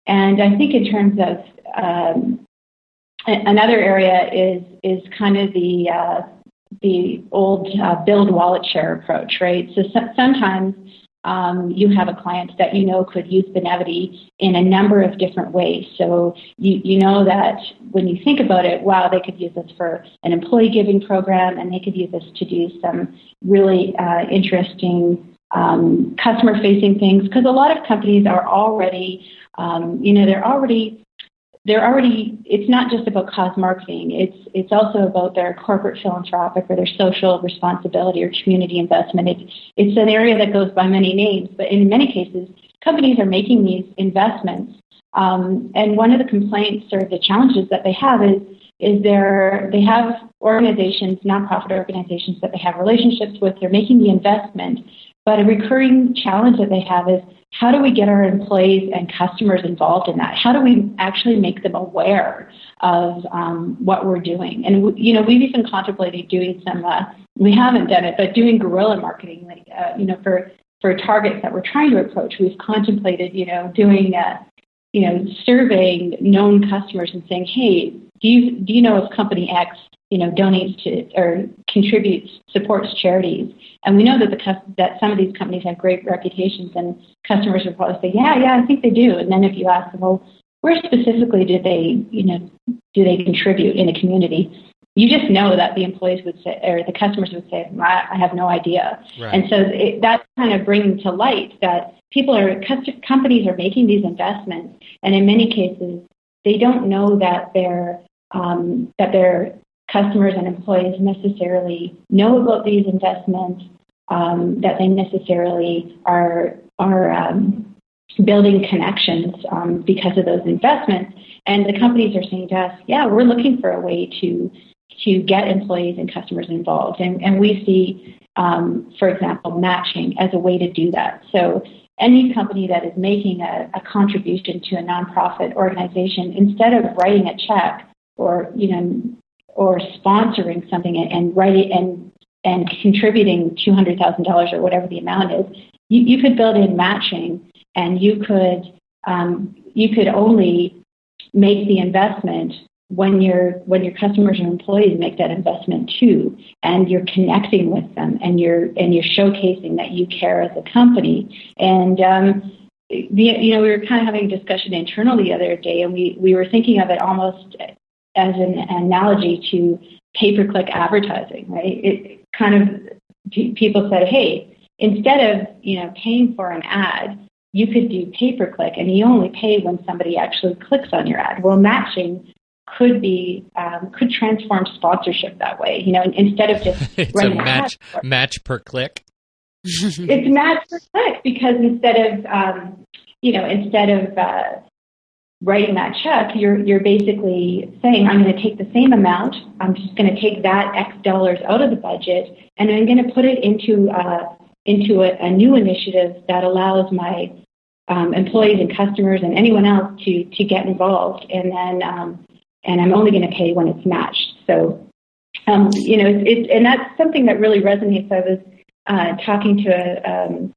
And I think in terms of another area is kind of the old build wallet share approach, right? So sometimes you have a client that could use Benevity in a number of different ways. So you know that when you think about it, wow, they could use this for an employee giving program, and they could use this to do some really interesting customer-facing things, because a lot of companies are already, they're already, it's not just about cause marketing. It's also about their corporate philanthropic or their social responsibility or community investment. It's an area that goes by many names, but in many cases, companies are making these investments. And one of the complaints or the challenges that they have is they have organizations, nonprofit organizations that they have relationships with. They're making the investment, but a recurring challenge that they have is, how do we get our employees and customers involved in that? How do we actually make them aware of what we're doing? And we've even contemplated doing some. We haven't done it, but doing guerrilla marketing, for targets that we're trying to approach. We've contemplated, doing surveying known customers and saying, hey, do you know if company X donates to or contributes, supports charities? And we know that some of these companies have great reputations, and customers would probably say, yeah, I think they do. And then if you ask them, well, where specifically do they contribute in a community? You just know that the employees would say, or the customers would say, I have no idea. Right. And so that's kind of bringing to light that companies are making these investments, and in many cases, they don't know that their customers and employees necessarily know about these investments, that they necessarily are building connections because of those investments. And the companies are saying to us, yeah, we're looking for a way to get employees and customers involved. And we see, for example, matching as a way to do that. So any company that is making a contribution to a nonprofit organization, instead of writing a check or sponsoring something and contributing $200,000 or whatever the amount is, you could build in matching, and you could only make the investment when your customers and employees make that investment too, and you're connecting with them, and you're showcasing that you care as a company. And we were kind of having a discussion internally the other day, and we were thinking of it almost as an analogy pay-per-click advertising, right? It kind of, people said, hey, instead of, paying for an ad, you could do pay-per-click, and you only pay when somebody actually clicks on your ad. Well, matching could transform sponsorship that way. Instead of just it's running a match per click. It's match per click, because instead of writing that check, you're basically saying, I'm going to take the same amount. I'm just going to take that X dollars out of the budget, and I'm going to put it into a new initiative that allows my employees and customers and anyone else to get involved. And then and I'm only going to pay when it's matched. So and that's something that really resonates. I was talking to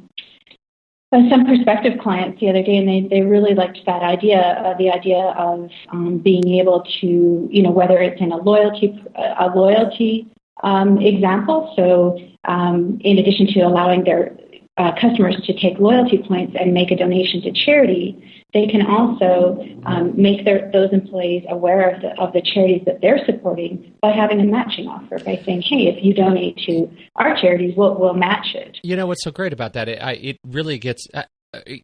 some prospective clients the other day, and they really liked that idea, the idea of being able to, whether it's in a loyalty example. So in addition to allowing their customers to take loyalty points and make a donation to charity, they can also make those employees aware of the charities that they're supporting by having a matching offer, by saying, hey, if you donate to our charities, we'll match it. What's so great about that, it really gets,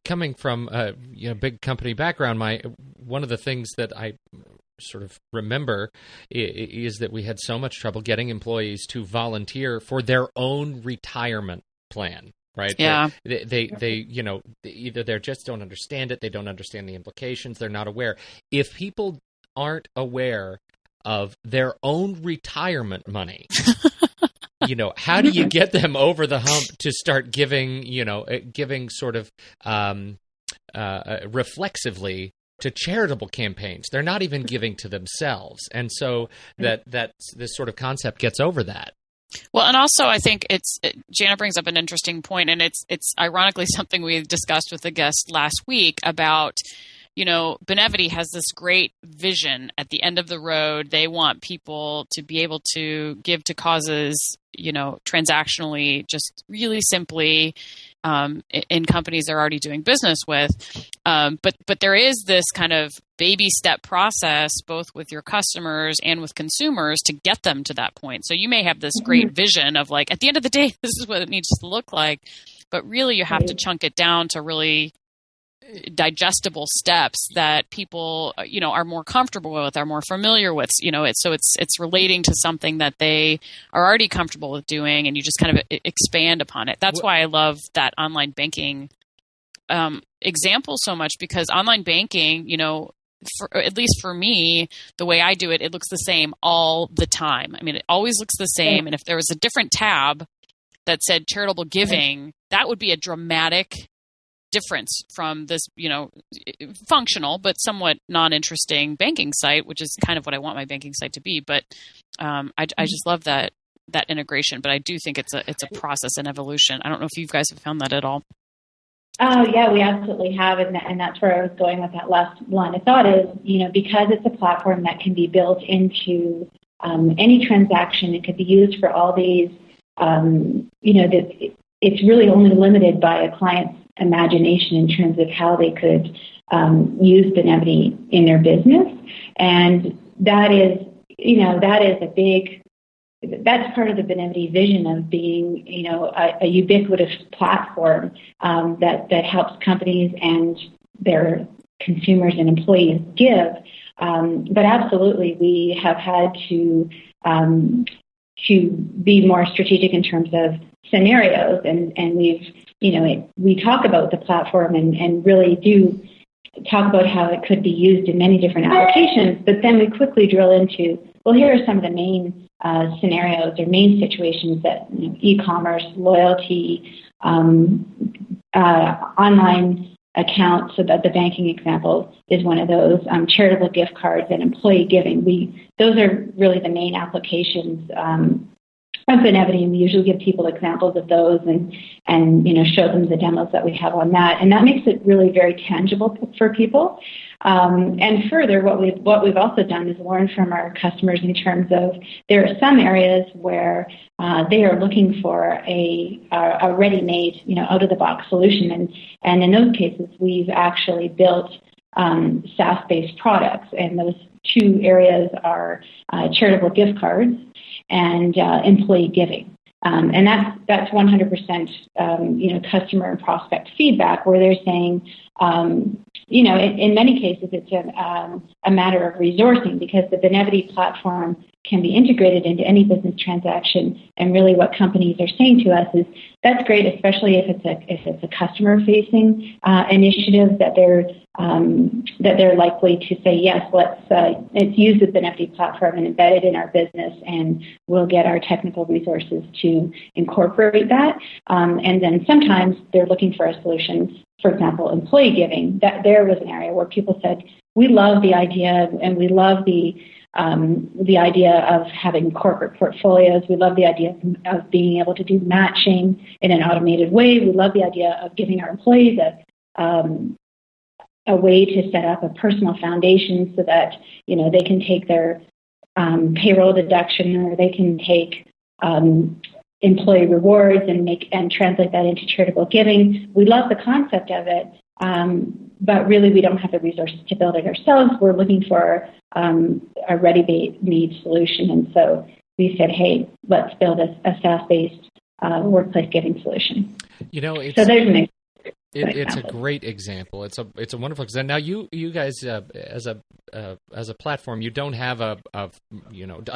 coming from a big company background, one of the things that I sort of remember is that we had so much trouble getting employees to volunteer for their own retirement plan. Right? Yeah. They either they just don't understand it, they don't understand the implications, they're not aware. If people aren't aware of their own retirement money, how do you get them over the hump to start giving sort of reflexively to charitable campaigns? They're not even giving to themselves. And so that this sort of concept gets over that. Well, and also I think Jana brings up an interesting point, and it's ironically something we discussed with a guest last week about, Benevity has this great vision at the end of the road. They want people to be able to give to causes, transactionally, just really simply, in companies they're already doing business with. But there is this kind of baby step process, both with your customers and with consumers, to get them to that point. So you may have this great vision of, like, at the end of the day, this is what it needs to look like. But really, you have to chunk it down to really digestible steps that people, are more comfortable with, are more familiar with. It's relating to something that they are already comfortable with doing, and you just kind of expand upon it. That's why I love that online banking example so much, because online banking, at least for me, the way I do it, it looks the same all the time. I mean, it always looks the same. And if there was a different tab that said charitable giving, that would be a dramatic difference from this, functional but somewhat non-interesting banking site, which is kind of what I want my banking site to be. But I just love that integration. But I do think it's a process and evolution. I don't know if you guys have found that at all. Oh, yeah, we absolutely have, and that's where I was going with that last one. I thought is, because it's a platform that can be built into any transaction, it could be used for all these, it's really only limited by a client's imagination in terms of how they could use Benevity in their business. And that is that's part of the Benevity vision of being, a ubiquitous platform that helps companies and their consumers and employees give. But absolutely, we have had to be more strategic in terms of scenarios, and we talk about the platform and really do talk about how it could be used in many different applications, but then we quickly drill into, well, here are some of the main scenarios or main situations that e-commerce, loyalty, online accounts, so that the banking example is one of those, charitable gift cards and employee giving. Those are really the main applications of Benevity, and we usually give people examples of those and show them the demos that we have on that, and that makes it really very tangible for people. And further, what we've also done is learn from our customers in terms of there are some areas where they are looking for a ready-made, out-of-the-box solution, and in those cases, we've actually built SaaS-based products, and those two areas are charitable gift cards and employee giving. And that's 100% customer and prospect feedback, where they're saying, in many cases it's a matter of resourcing, because the Benevity platform can be integrated into any business transaction. And really, what companies are saying to us is that's great, especially if it's a customer-facing initiative that they're likely to say, yes, let's use the Benevity platform and embed it in our business, and we'll get our technical resources to incorporate that. And then sometimes they're looking for a solution. For example, employee giving. That there was an area where people said, we love the idea, and we love the idea of having corporate portfolios. We love the idea of being able to do matching in an automated way. We love the idea of giving our employees a way to set up a personal foundation so that, they can take their payroll deduction, or they can take employee rewards and translate that into charitable giving. We love the concept of it, but really we don't have the resources to build it ourselves. We're looking for a ready-made solution. And so we said, hey, let's build a SaaS-based workplace giving solution. So there's an it's a great example. It's a wonderful example. Now, you guys, as a platform, you don't have a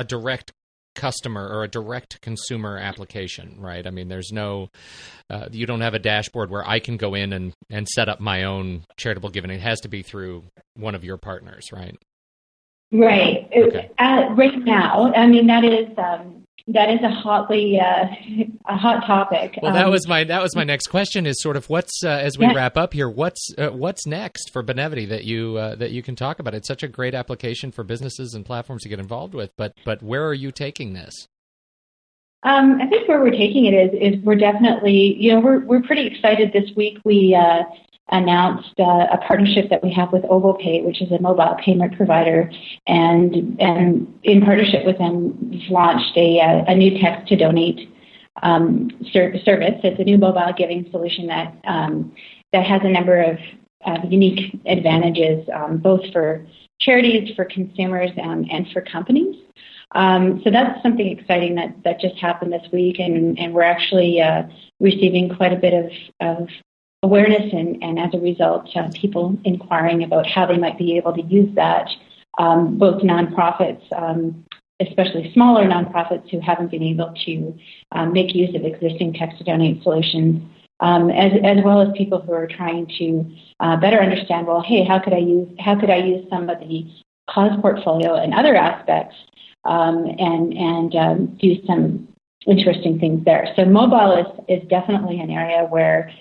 direct customer or a direct consumer application, right? I mean, there's no, you don't have a dashboard where I can go in and set up my own charitable giving. It has to be through one of your partners, right? Right. Okay. Right now, I mean, that is a hot topic. Well, that was my next question. Is sort of what's as we wrap up here. What's next for Benevity that you can talk about? It's such a great application for businesses and platforms to get involved with. But where are you taking this? I think where we're taking it is we're definitely we're pretty excited. This week we announced a partnership that we have with OvoPay, which is a mobile payment provider, and in partnership with them, we've launched a new text to donate service. It's a new mobile giving solution that has a number of unique advantages, both for charities, for consumers, and for companies. So that's something exciting that just happened this week, and we're actually receiving quite a bit of awareness and as a result, people inquiring about how they might be able to use that, both nonprofits, especially smaller nonprofits who haven't been able to make use of existing text-to-donate solutions, as well as people who are trying to better understand, well, hey, how could I use some of the cause portfolio and other aspects and do some interesting things there. So mobile is definitely an area where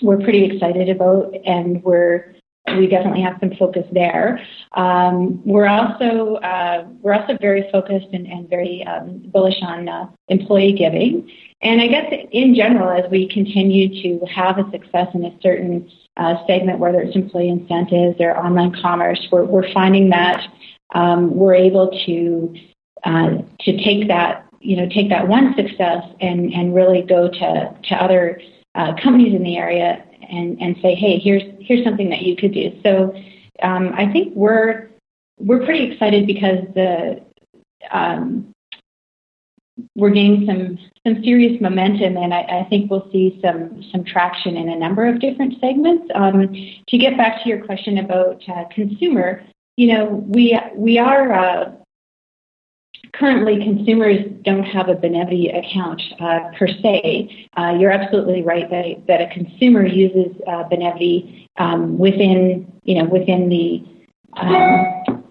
we're pretty excited about, and we definitely have some focus there. We're also very focused and very bullish on employee giving. And I guess in general, as we continue to have a success in a certain segment, whether it's employee incentives or online commerce, we're finding that we're able to take that one success and really go to other companies in the area and say, hey, here's something that you could do. So I think we're pretty excited because we're gaining some serious momentum, and I think we'll see some traction in a number of different segments. To get back to your question about consumer, we are currently, consumers don't have a Benevity account per se. You're absolutely right that a consumer uses Benevity within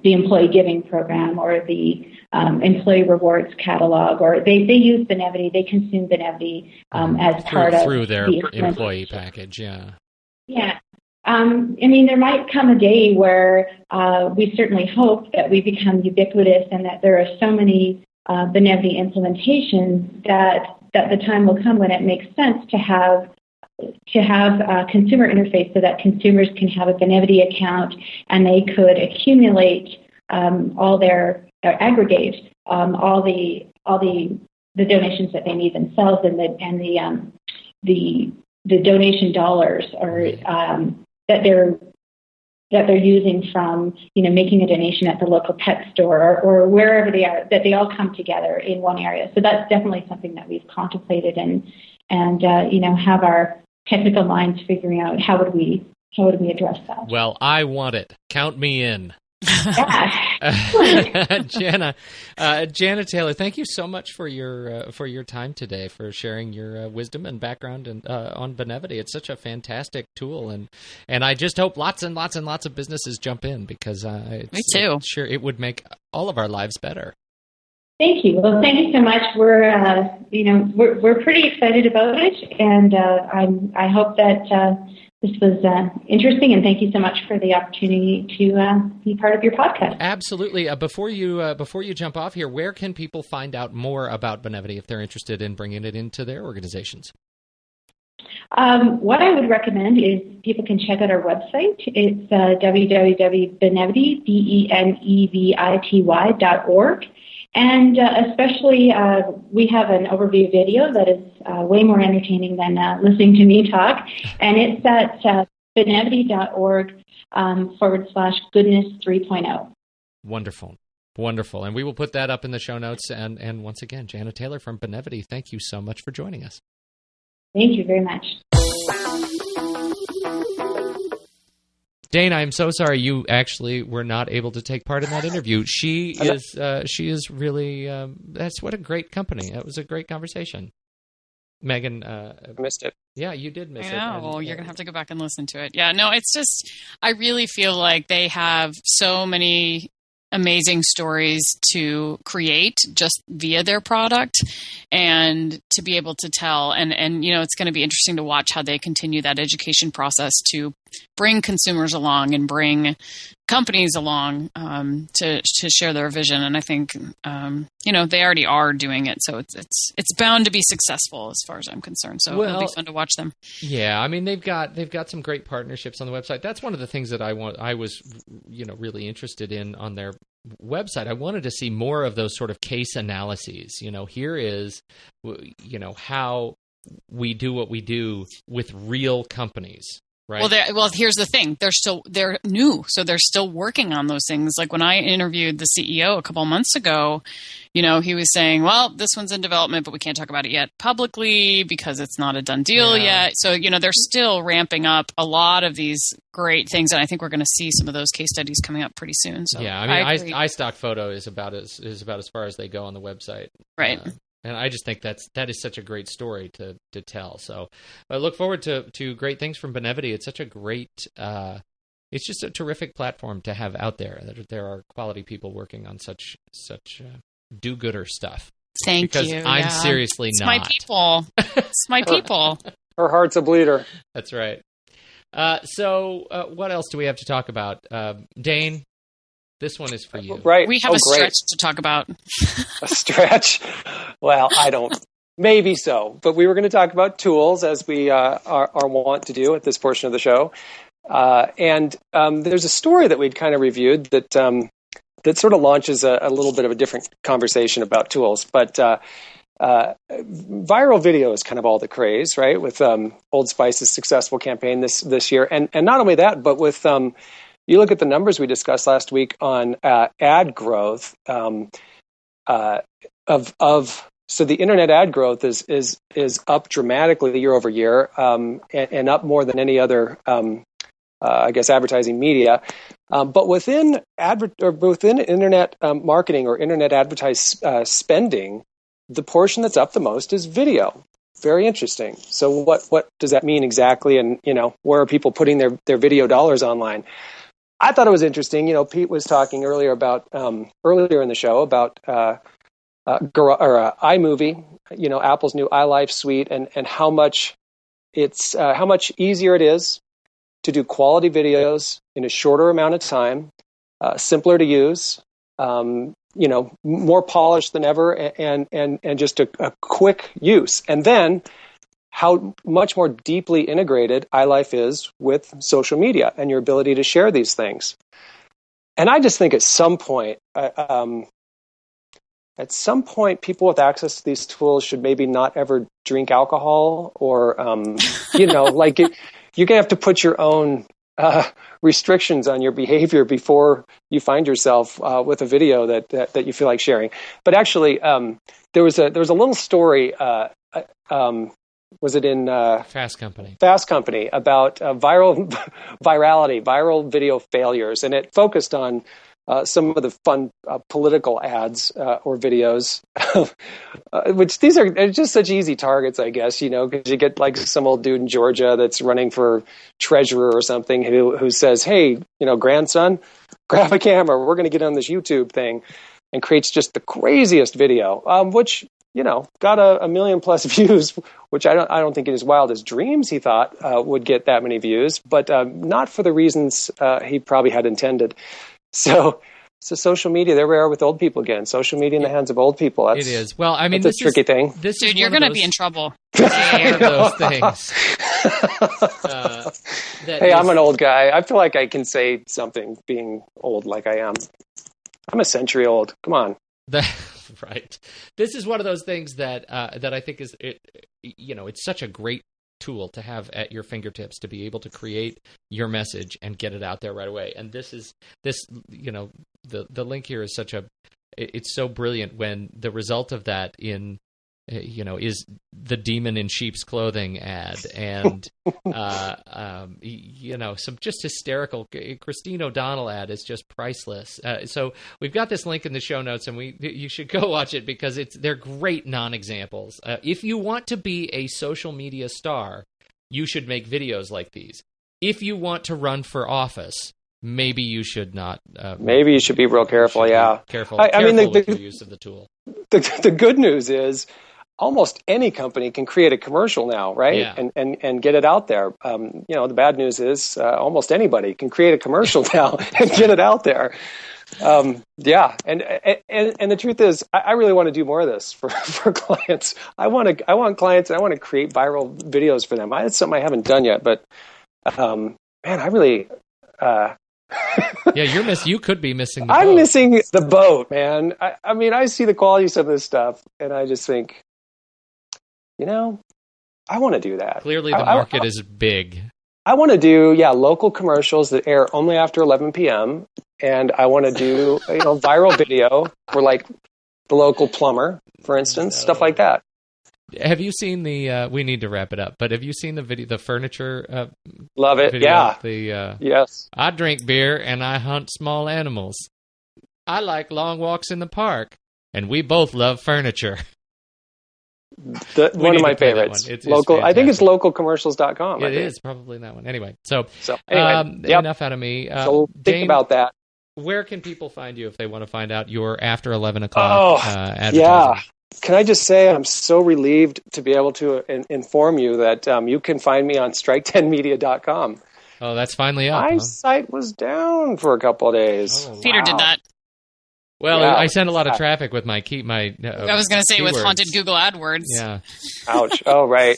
the employee giving program or the employee rewards catalog, or they use Benevity, they consume Benevity as part of through their employee package. Yeah. I mean, there might come a day where we certainly hope that we become ubiquitous and that there are so many Benevity implementations that the time will come when it makes sense to have a consumer interface so that consumers can have a Benevity account and they could accumulate aggregate all the donations that they need themselves and the donation dollars or that they're that they're using from, making a donation at the local pet store or wherever they are, that they all come together in one area. So that's definitely something that we've contemplated and have our technical minds figuring out how would we address that. Well, I want it. Count me in. Jana Taylor, thank you so much for your time today, for sharing your wisdom and background on Benevity. It's such a fantastic tool, and I just hope lots and lots and lots of businesses jump in, because me too. Sure, it would make all of our lives better. Thank you. Well, thank you so much. We're pretty excited about it, and I hope that this was interesting, and thank you so much for the opportunity to be part of your podcast. Absolutely. Before you jump off here, where can people find out more about Benevity if they're interested in bringing it into their organizations? What I would recommend is people can check out our website. It's www.benevity, benevity.org. And especially, we have an overview video that is way more entertaining than listening to me talk. And it's at benevity.org/goodness 3.0. Wonderful. Wonderful. And we will put that up in the show notes. And once again, Jana Taylor from Benevity, thank you so much for joining us. Thank you very much. Dane, I'm so sorry you actually were not able to take part in that interview. She is really, that's what a great company. It was a great conversation. Megan. I missed it. Yeah, you did miss it. Well, you're going to have to go back and listen to it. Yeah, no, it's just, I really feel like they have so many amazing stories to create just via their product and to be able to tell. And it's going to be interesting to watch how they continue that education process to bring consumers along and bring companies along to share their vision. And I think, they already are doing it. So it's bound to be successful as far as I'm concerned. So it'll be fun to watch them. Yeah. I mean, they've got some great partnerships on the website. That's one of the things that I was really interested in on their website. I wanted to see more of those sort of case analyses. Here is, how we do what we do with real companies. Right. Well, here's the thing. They're new, so they're still working on those things. Like when I interviewed the CEO a couple months ago, he was saying, well, this one's in development, but we can't talk about it yet publicly because it's not a done deal yet. So, they're still ramping up a lot of these great things. And I think we're going to see some of those case studies coming up pretty soon. So yeah, I mean, iStock Photo is about as far as they go on the website. Right. And I just think that is such a great story to tell. So I look forward to great things from Benevity. It's such a great, it's just a terrific platform to have out there. That there are quality people working on such do-gooder stuff. Thank you. Because I'm seriously it's not. My people. It's my people. Her heart's a bleeder. That's right. So what else do we have to talk about? Dane? This one is for you. Right. We have a stretch to talk about. A stretch? Well, I don't. Maybe so. But we were going to talk about tools, as we are wont to do at this portion of the show. And there's a story that we'd kind of reviewed that sort of launches a little bit of a different conversation about tools. But viral video is kind of all the craze, right? With Old Spice's successful campaign this year. And not only that, but with... you look at the numbers we discussed last week on ad growth so the internet ad growth is up dramatically year over year and up more than any other advertising media. But within internet marketing or internet advertised spending, the portion that's up the most is video. Very interesting. So what does that mean exactly? And where are people putting their video dollars online? I thought it was interesting. Pete was talking earlier in the show about iMovie, Apple's new iLife suite, and how much easier it is to do quality videos in a shorter amount of time, simpler to use, more polished than ever, and just a quick use. And then how much more deeply integrated iLife is with social media and your ability to share these things. And I just think at some point, people with access to these tools should maybe not ever drink alcohol or, you're going to have to put your own restrictions on your behavior before you find yourself with a video that you feel like sharing. But actually, there was a little story. Was it in Fast Company? Fast Company about viral video failures, and it focused on some of the fun political ads or videos, which these are just such easy targets, I guess, because you get like some old dude in Georgia that's running for treasurer or something who says, hey, grandson, grab a camera, we're going to get on this YouTube thing, and creates just the craziest video, which got a million plus views, which I don't think in his wildest dreams he thought would get that many views, but not for the reasons he probably had intended. So social media, there we are with old people again. Social media in the hands of old people. It is. Well, I mean, this is a tricky thing. Dude, you're going to be in trouble. One of those things. Hey, I'm an old guy. I feel like I can say something being old like I am. I'm a century old. Come on. Right. This is one of those things that I think is, it's such a great tool to have at your fingertips to be able to create your message and get it out there right away. And the link here is it's so brilliant when the result of that is the demon in sheep's clothing ad and some just hysterical Christine O'Donnell ad is just priceless. So we've got this link in the show notes, and you should go watch it because they're great non-examples. If you want to be a social media star, you should make videos like these. If you want to run for office, maybe you should not. Maybe you should be real careful. Yeah, careful. I mean, with your use of the tool. The good news is, almost any company can create a commercial now, right? Yeah. And get it out there. The bad news is almost anybody can create a commercial now and get it out there. Yeah. And the truth is, I really want to do more of this for clients. I want clients, and I want to create viral videos for them. It's something I haven't done yet, but man, I really. Yeah, you could be missing the boat. I'm missing the boat, man. I mean, I see the quality of some of this stuff, and I just think, I want to do that. Clearly, the market is big. I want to do, local commercials that air only after 11 p.m. And I want to do, viral video for like the local plumber, for instance, stuff like that. Have you seen we need to wrap it up, but have you seen the video, the furniture? Love it. Video, yeah. Yes. I drink beer and I hunt small animals. I like long walks in the park, and we both love furniture. One of my favorites. It's local. I think it's localcommercials.com. It is probably that one. Anyway, anyway, enough out of me. So think Dane, about that. Where can people find you if they want to find out your after 11 o'clock advertising? Yeah. Can I just say I'm so relieved to be able to inform you that you can find me on strike10media.com. Oh, that's finally up. My site was down for a couple of days. Oh, Peter did that. Well, I sent a lot of traffic with my I was going to say keywords. with haunted Google AdWords. Yeah. Ouch. Oh, right.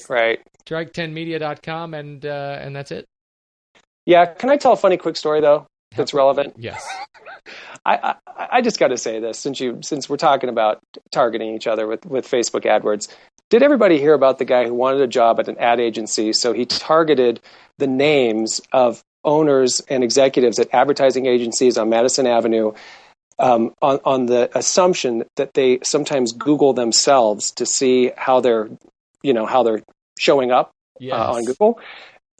Strike10media.com, and that's it. Yeah. Can I tell a funny quick story, though, that's relevant? Yes. I just got to say this, since we're talking about targeting each other with Facebook AdWords. Did everybody hear about the guy who wanted a job at an ad agency? So he targeted the names of owners and executives at advertising agencies on Madison Avenue, on the assumption that they sometimes Google themselves to see how they're showing up on Google.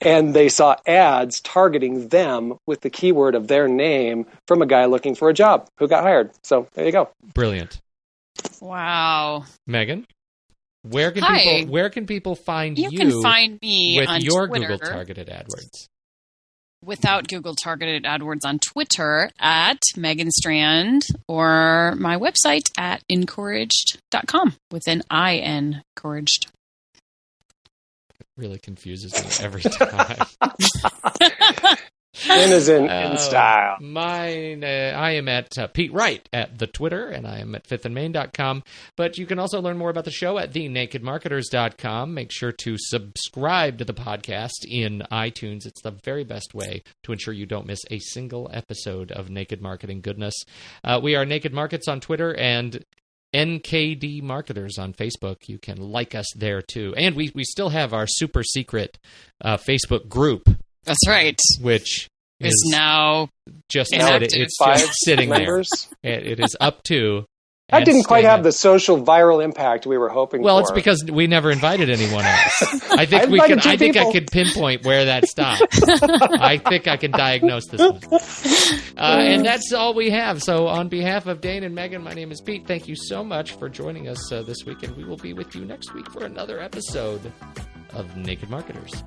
And they saw ads targeting them with the keyword of their name from a guy looking for a job who got hired. So there you go. Brilliant. Wow. Megan, where can people find you? You can find me with on your Twitter. Google targeted AdWords. Without Google targeted AdWords on Twitter at Megan Strand, or my website at encouraged.com with an I-N, encouraged. It really confuses me every time. In is in style. Mine, I am at Pete Wright at the Twitter, and I am at fifthandmain.com. But you can also learn more about the show at thenakedmarketers.com. Make sure to subscribe to the podcast in iTunes. It's the very best way to ensure you don't miss a single episode of Naked Marketing goodness. We are Naked Markets on Twitter and NKD Marketers on Facebook. You can like us there, too. And we still have our super secret Facebook group. That's right. Which is now just enacted. it's 5 just sitting members. there. It is up to. That didn't quite have the social viral impact we were hoping for. Well, it's because we never invited anyone else. I think we could. I think I could pinpoint where that stopped. I think I can diagnose this one. And that's all we have. So, on behalf of Dane and Megan, my name is Pete. Thank you so much for joining us this week, and we will be with you next week for another episode of Naked Marketers.